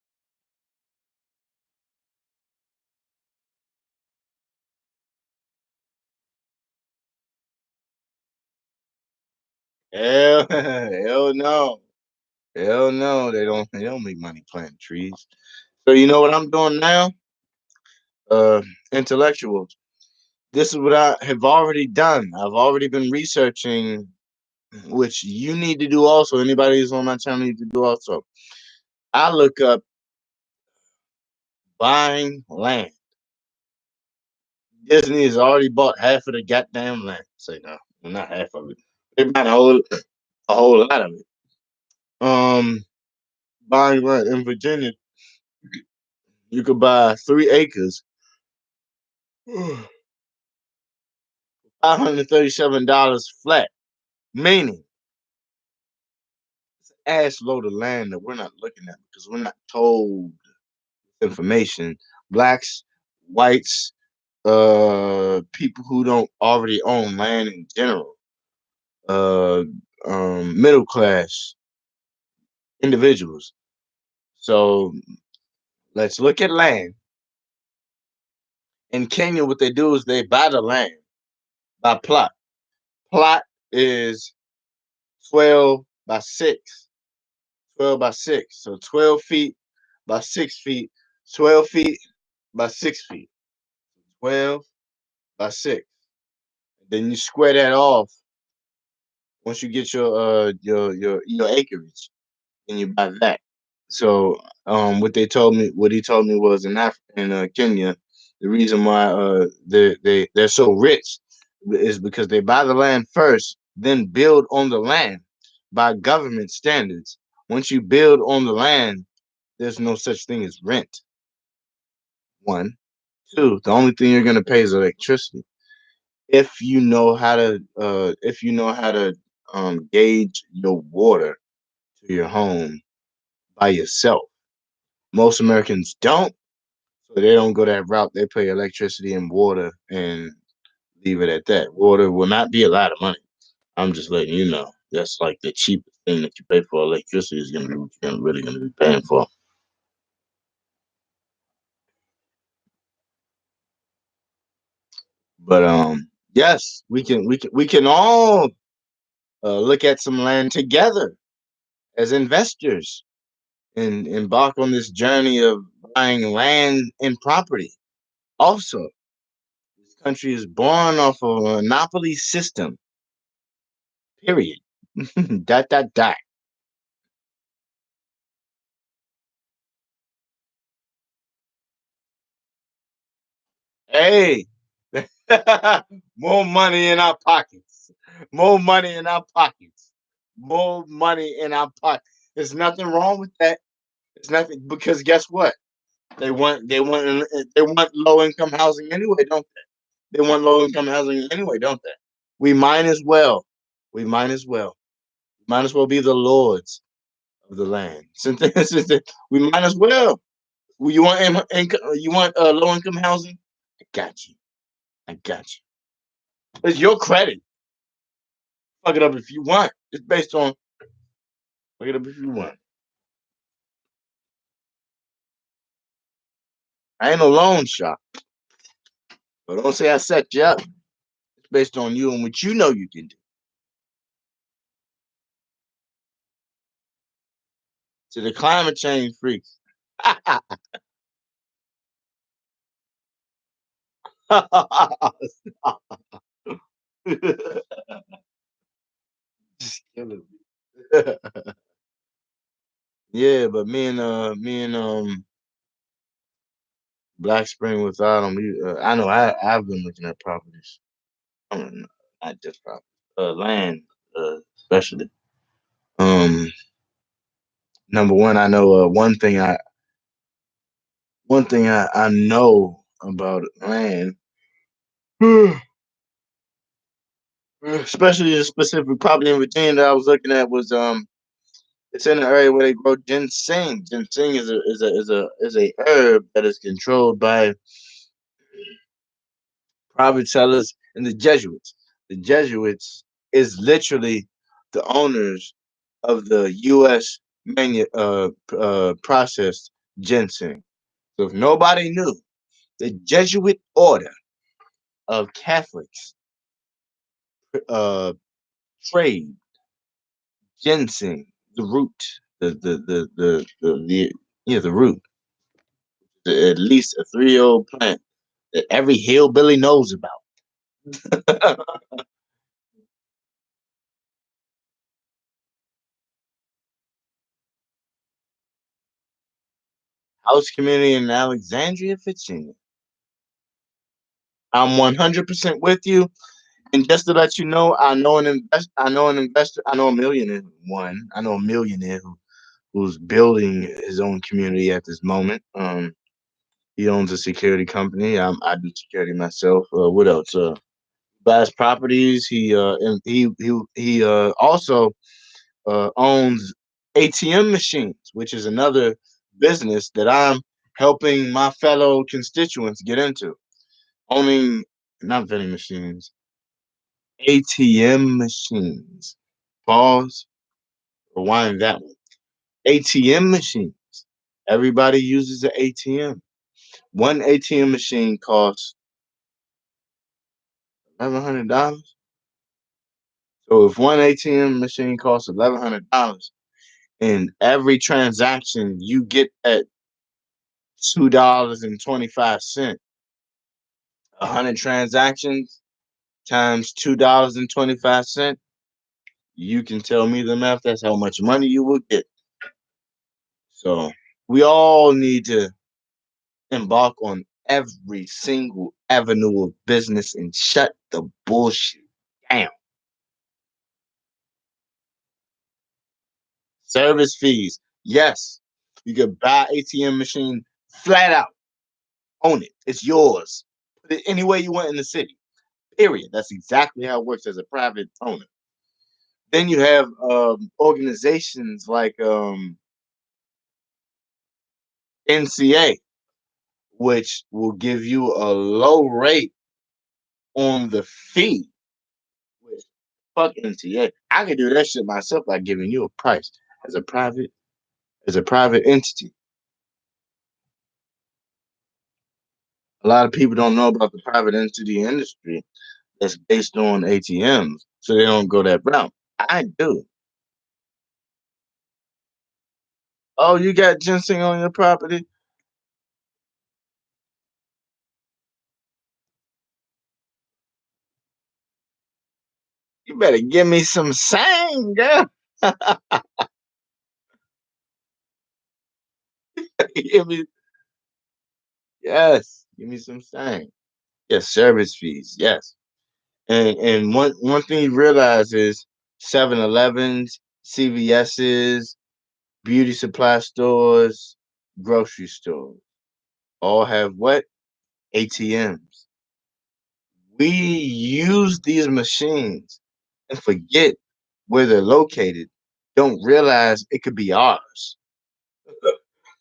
Hell no. Hell no. They don't make money planting trees. So you know what I'm doing now? Uh Intellectuals. This is what I have already done. I've already been researching, which you need to do also. Anybody who's on my channel needs to do also. I look up buying land. Disney has already bought half of the goddamn land. Say no, well, not half of it. They bought a whole lot of it. Buying land in Virginia, you could buy 3 acres, $537 flat. Meaning, it's an ass load of land that we're not looking at because we're not told information. Blacks, whites, people who don't already own land in general, uh, middle class individuals. So let's look at land. In Kenya, what they do is they buy the land by plot. Plot is 12 by 6. 12 by 6. So 12 feet by 6 feet. 12 feet by 6 feet. 12 by 6. Then you square that off once you get your acreage, and you buy that. So what he told me was in Kenya, the reason why they're so rich is because they buy the land first, then build on the land by government standards. Once you build on the land, there's no such thing as rent. One, two. The only thing you're gonna pay is electricity. If you know how to gauge your water to your home by yourself. Most Americans don't, so they don't go that route. They pay electricity and water and leave it at that. Water will not be a lot of money. I'm just letting you know. That's like the cheapest thing that you pay for. Electricity is gonna be what you're really gonna be paying for. But yes, we can all look at some land together as investors and embark on this journey of buying land and property. Also, this country is born off of a monopoly system. Period. dot dot dot. Hey, more money in our pockets. More money in our pockets. More money in our pockets. There's nothing wrong with that. It's nothing because guess what? They want low income housing anyway, don't they? They want low income housing anyway, don't they? We might as well. We might as well. Might as well be the lords of the land. We might as well. You want you want low income housing? I got you. I got you. It's your credit. Fuck it up if you want. It's based on fuck it up if you want. I ain't no loan shop, but don't say I set you up. It's based on you and what you know you can do. To the climate change freaks. Just killing me. Yeah, but me and Black Spring without them. I know I've been looking at properties. I mean, not just property, land, especially. Um, Number one, I know one thing I know about land, especially the specific property in Virginia that I was looking at was it's in an area where they grow ginseng. Ginseng is a herb that is controlled by private sellers and the Jesuits. The Jesuits is literally the owners of the U.S. Processed ginseng. So if nobody knew, the Jesuit order of Catholics uh, trade ginseng, the root, the yeah, the root, at least a 3-year-old plant that every hillbilly knows about. House community in Alexandria, Virginia. I'm 100% with you. And just to let you know, I know a millionaire. I know a millionaire who's building his own community at this moment. He owns a security company. I do security myself. What else? Buys properties. He also owns ATM machines, which is another business that I'm helping my fellow constituents get into. Owning not vending machines, ATM machines. Pause. Rewind that one. ATM machines. Everybody uses an ATM. One ATM machine costs $1,100. So if one ATM machine costs $1,100, and every transaction you get at $2.25, 100 transactions times $2.25, you can tell me the math. That's how much money you will get. So we all need to embark on every single avenue of business and shut the bullshit down. Service fees. Yes, you could buy ATM machine flat out. Own it. It's yours. Put it any way you want in the city. Period. That's exactly how it works as a private owner. Then you have organizations like NCA, which will give you a low rate on the fee. Which fuck NCA. I can do that shit myself by giving you a price as a private entity. A lot of people don't know about the private entity industry that's based on ATMs, so they don't go that route. I do. Oh, you got ginseng on your property? You better give me some sang, girl. give me yes, give me some sang. Yes, service fees. Yes, and one thing you realize is 7-Elevens, CVS's, beauty supply stores, grocery stores all have what? ATMs. We use these machines and forget where they're located, don't realize it could be ours.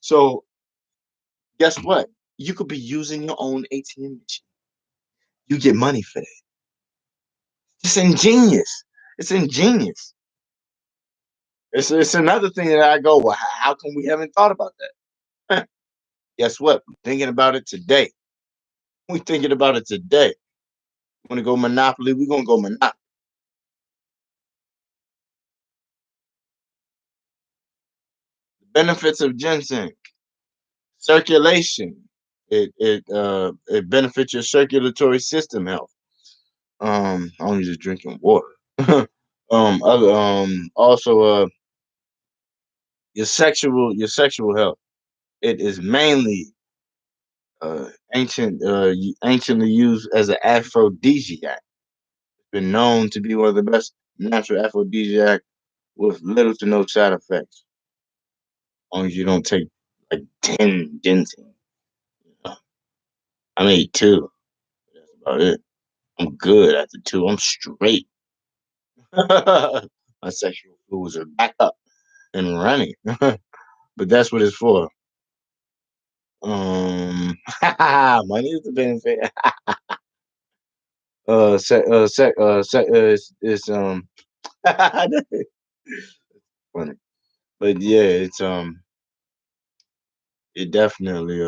So guess what? You could be using your own ATM machine. You get money for that. It's ingenious. It's ingenious. It's another thing that I go, well, how come we haven't thought about that? Guess what? We're thinking about it today. We're thinking about it today. Want to go Monopoly? We're gonna go Monopoly. The benefits of ginseng: circulation. It benefits your circulatory system health. I only just drinking water. Other also your sexual health. It is mainly anciently used as an aphrodisiac. Been known to be one of the best natural aphrodisiac with little to no side effects. As long as you don't take like 10 ginseng. You know? I made two. That's about it. I'm good after two. I'm straight. My sexual fluids are back up and running. But that's what it's for. Money is the benefit. It's funny, but yeah, it definitely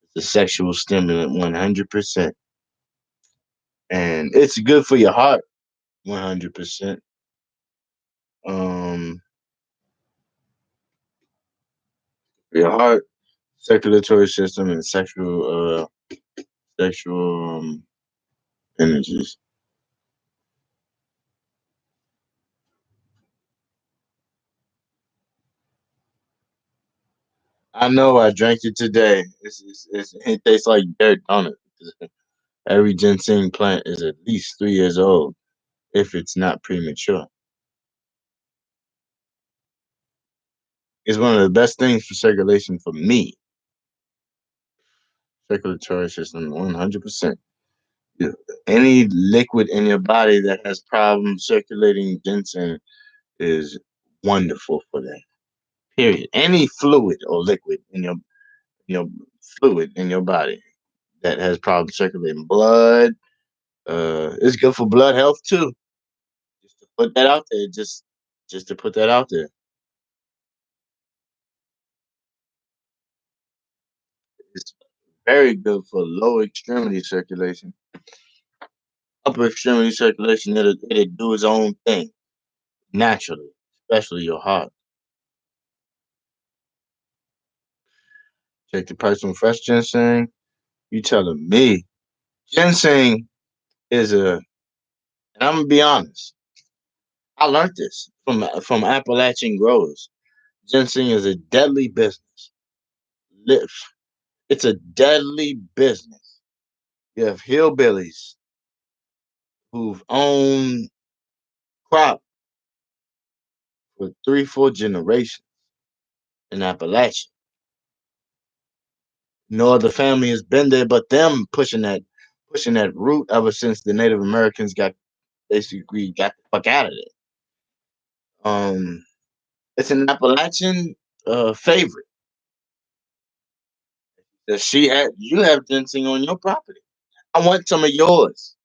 it's a sexual stimulant 100%, and it's good for your heart 100%. um, your heart, circulatory system, and sexual energies. I know I drank it today. It tastes like dirt, don't it? Every ginseng plant is at least 3 years old if it's not premature. It's one of the best things for circulation for me. Circulatory system, 100%. Yeah. Any liquid in your body that has problems circulating ginseng is wonderful for that. Period. Any fluid or liquid in your fluid in your body that has problems circulating blood, it's good for blood health too. Just to put that out there, just to put that out there. It's very good for lower extremity circulation. Upper extremity circulation, it'll do its own thing naturally, especially your heart. Take the personal fresh ginseng. You telling me ginseng is and I'm gonna be honest. I learned this from Appalachian growers. Ginseng is a deadly business. Live. It's a deadly business. You have hillbillies who've owned crop for 3, 4 generations in Appalachia. No other family has been there but them pushing that root ever since the Native Americans got the fuck out of there. It's an Appalachian favorite. That you have ginseng on your property. I want some of yours.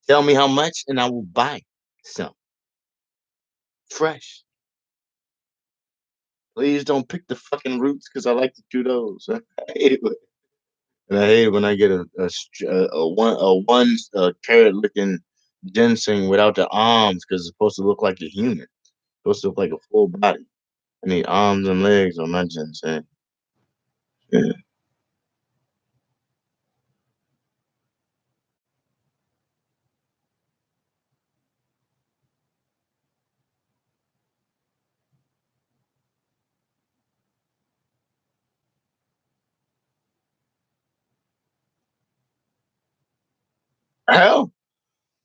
Tell me how much, and I will buy some fresh. Please don't pick the fucking roots because I like to chew those. I hate it. And I hate it when I get a carrot looking ginseng without the arms because it's supposed to look like a human. It's supposed to look like a full body. I need arms and legs on my ginseng. Yeah. Hell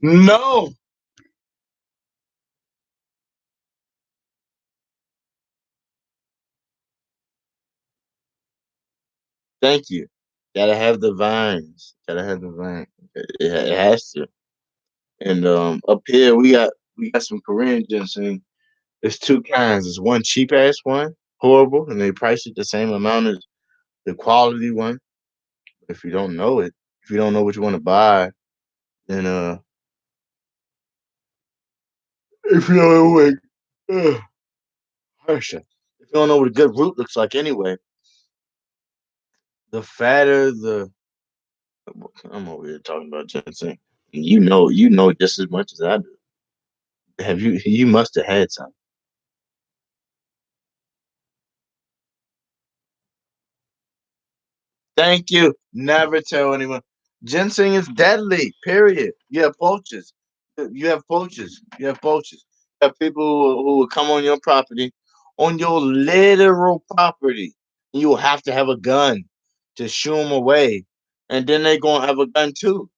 no. Thank you. Gotta have the vines. Gotta have the vine. It has to. And up here we got some Korean ginseng. There's two kinds. There's one cheap ass one, horrible, and they price it the same amount as the quality one. If you don't know it, if you don't know what you want to buy, then if you don't know Harsha. If you don't know what a good root looks like anyway, the fatter the I'm over here talking about ginseng. You know just as much as I do. You must have had some. Thank you. Never tell anyone. Ginseng is deadly. Period. You have poachers. You have poachers. You have poachers. You have people who will come on your property, on your literal property. You will have to have a gun to shoo them away, and then they're gonna have a gun too.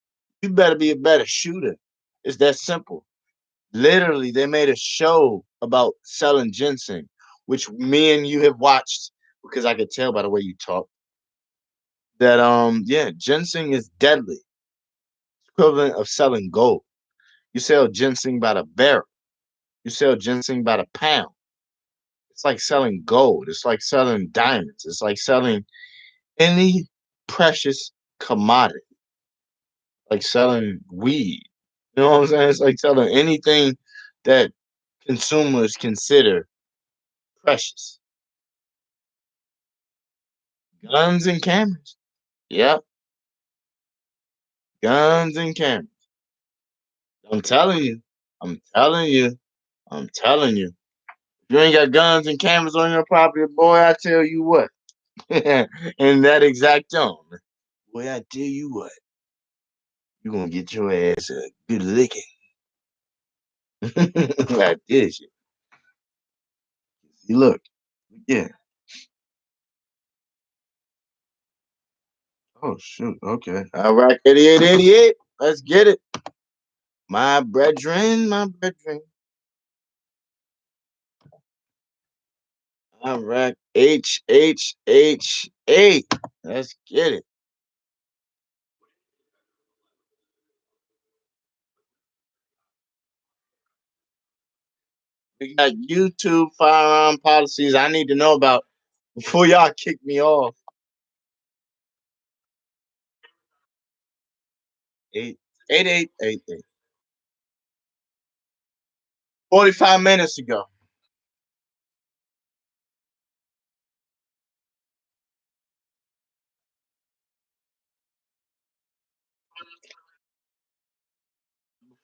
You better be a better shooter. It's that simple. Literally, they made a show about selling ginseng, which me and you have watched because I could tell by the way you talk that yeah, ginseng is deadly. It's equivalent of selling gold. You sell ginseng by the barrel. You sell ginseng by the pound. It's like selling gold. It's like selling diamonds. It's like selling any precious commodity, like selling weed. You know what I'm saying? It's like selling anything that consumers consider precious. Guns and cameras. Yep, guns and cameras. I'm telling you. I'm telling you. I'm telling you. If you ain't got guns and cameras on your property, boy, I tell you what. In that exact tone. Boy, I tell you what. You're gonna get your ass a good licking. Like this shit. See, look. Yeah. Oh shoot. Okay. All right. 8888. Let's get it. My brethren, my brethren. All right. HHH8. Let's get it. We got YouTube firearm policies I need to know about before y'all kick me off. 8888. 45 minutes ago.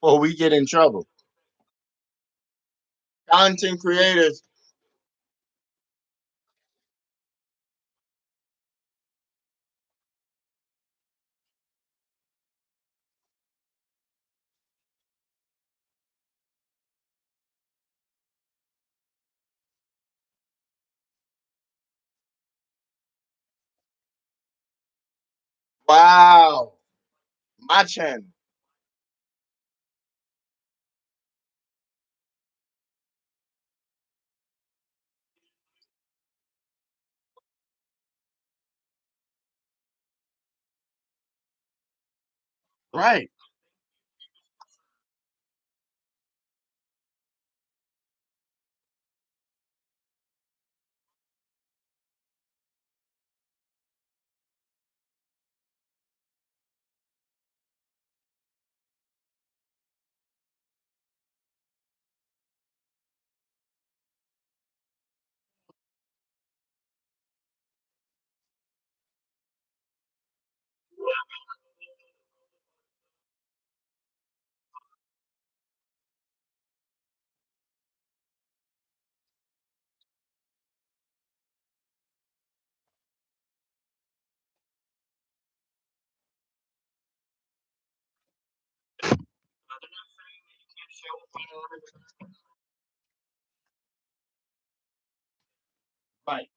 Before we get in trouble. Content creators. Wow. My channel. Right. Right.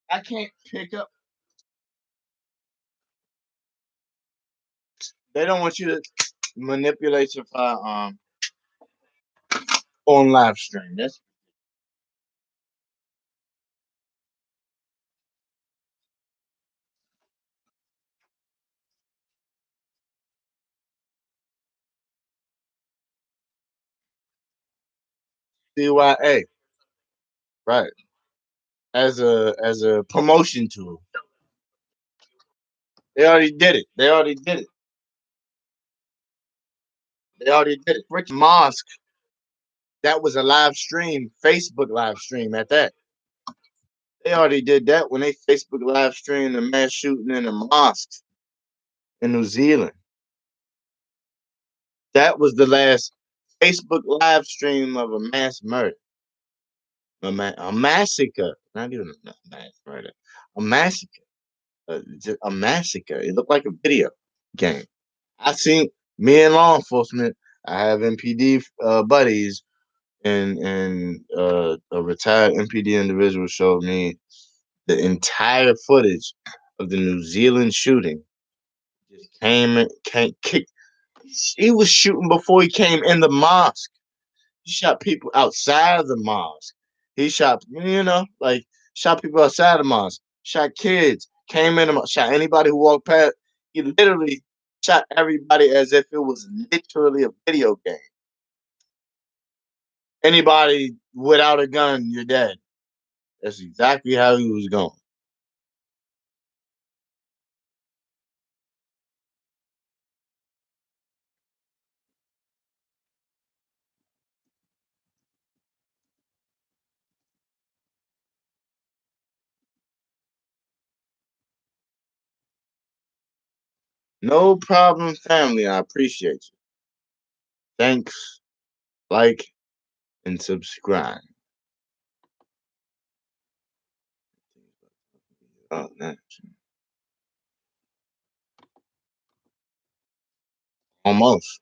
I can't pick up. They don't want you to manipulate your firearm on live stream. That's CYA. Right. As a promotion tool. They already did it. They already did it. They already did it. Rick Mosque, that was a live stream, Facebook live stream at that. They already did that when they Facebook live streamed a mass shooting in a mosque in New Zealand. That was the last Facebook live stream of a mass murder. A massacre. Not even a mass murder. A massacre. A massacre. It looked like a video game. I seen me in law enforcement. I have MPD buddies, and a retired MPD individual showed me the entire footage of the New Zealand shooting. Just came kick. He was shooting before he came in the mosque. He shot people outside of the mosque. He shot, like shot people outside the mosque. Shot kids. Came in the mosque. Shot anybody who walked past. He literally shot everybody as if it was literally a video game. Anybody without a gun, you're dead. That's exactly how he was going. No problem, family. I appreciate you. Thanks. Like and subscribe. Oh, man. Almost.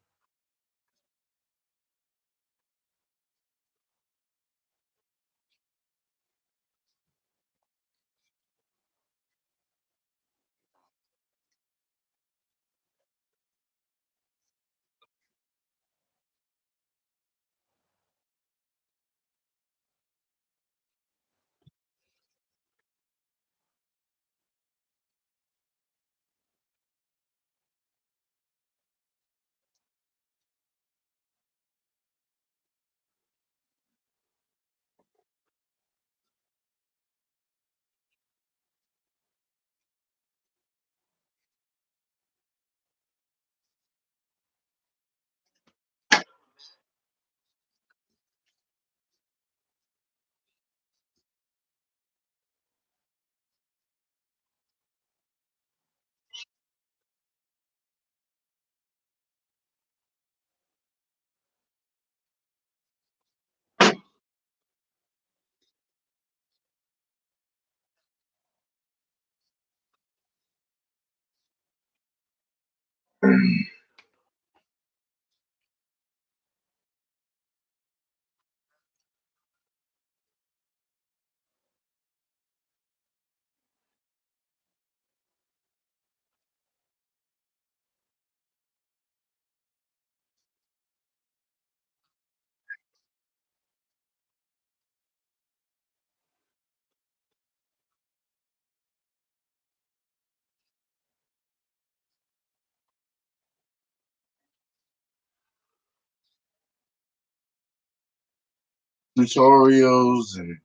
Tutorials and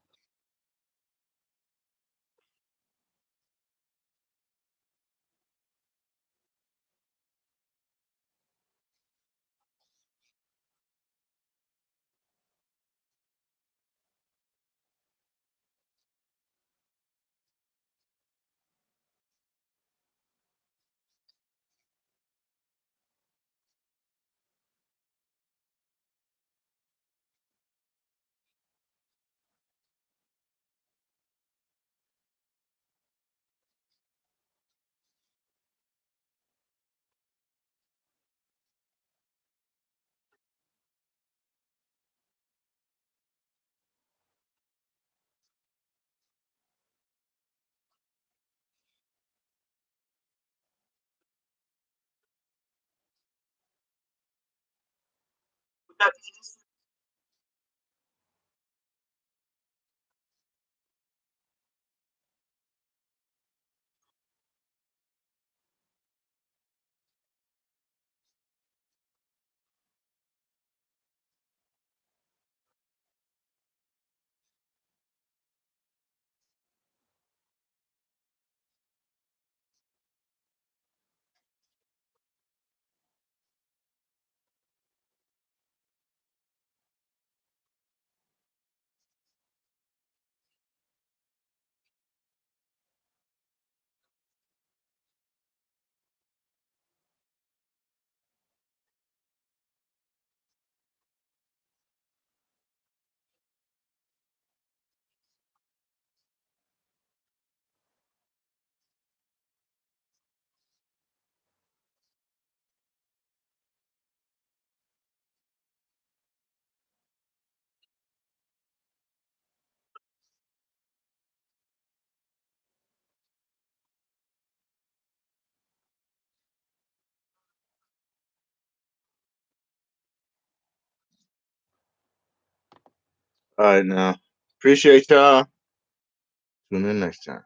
all right now. Appreciate y'all. Tune in next time.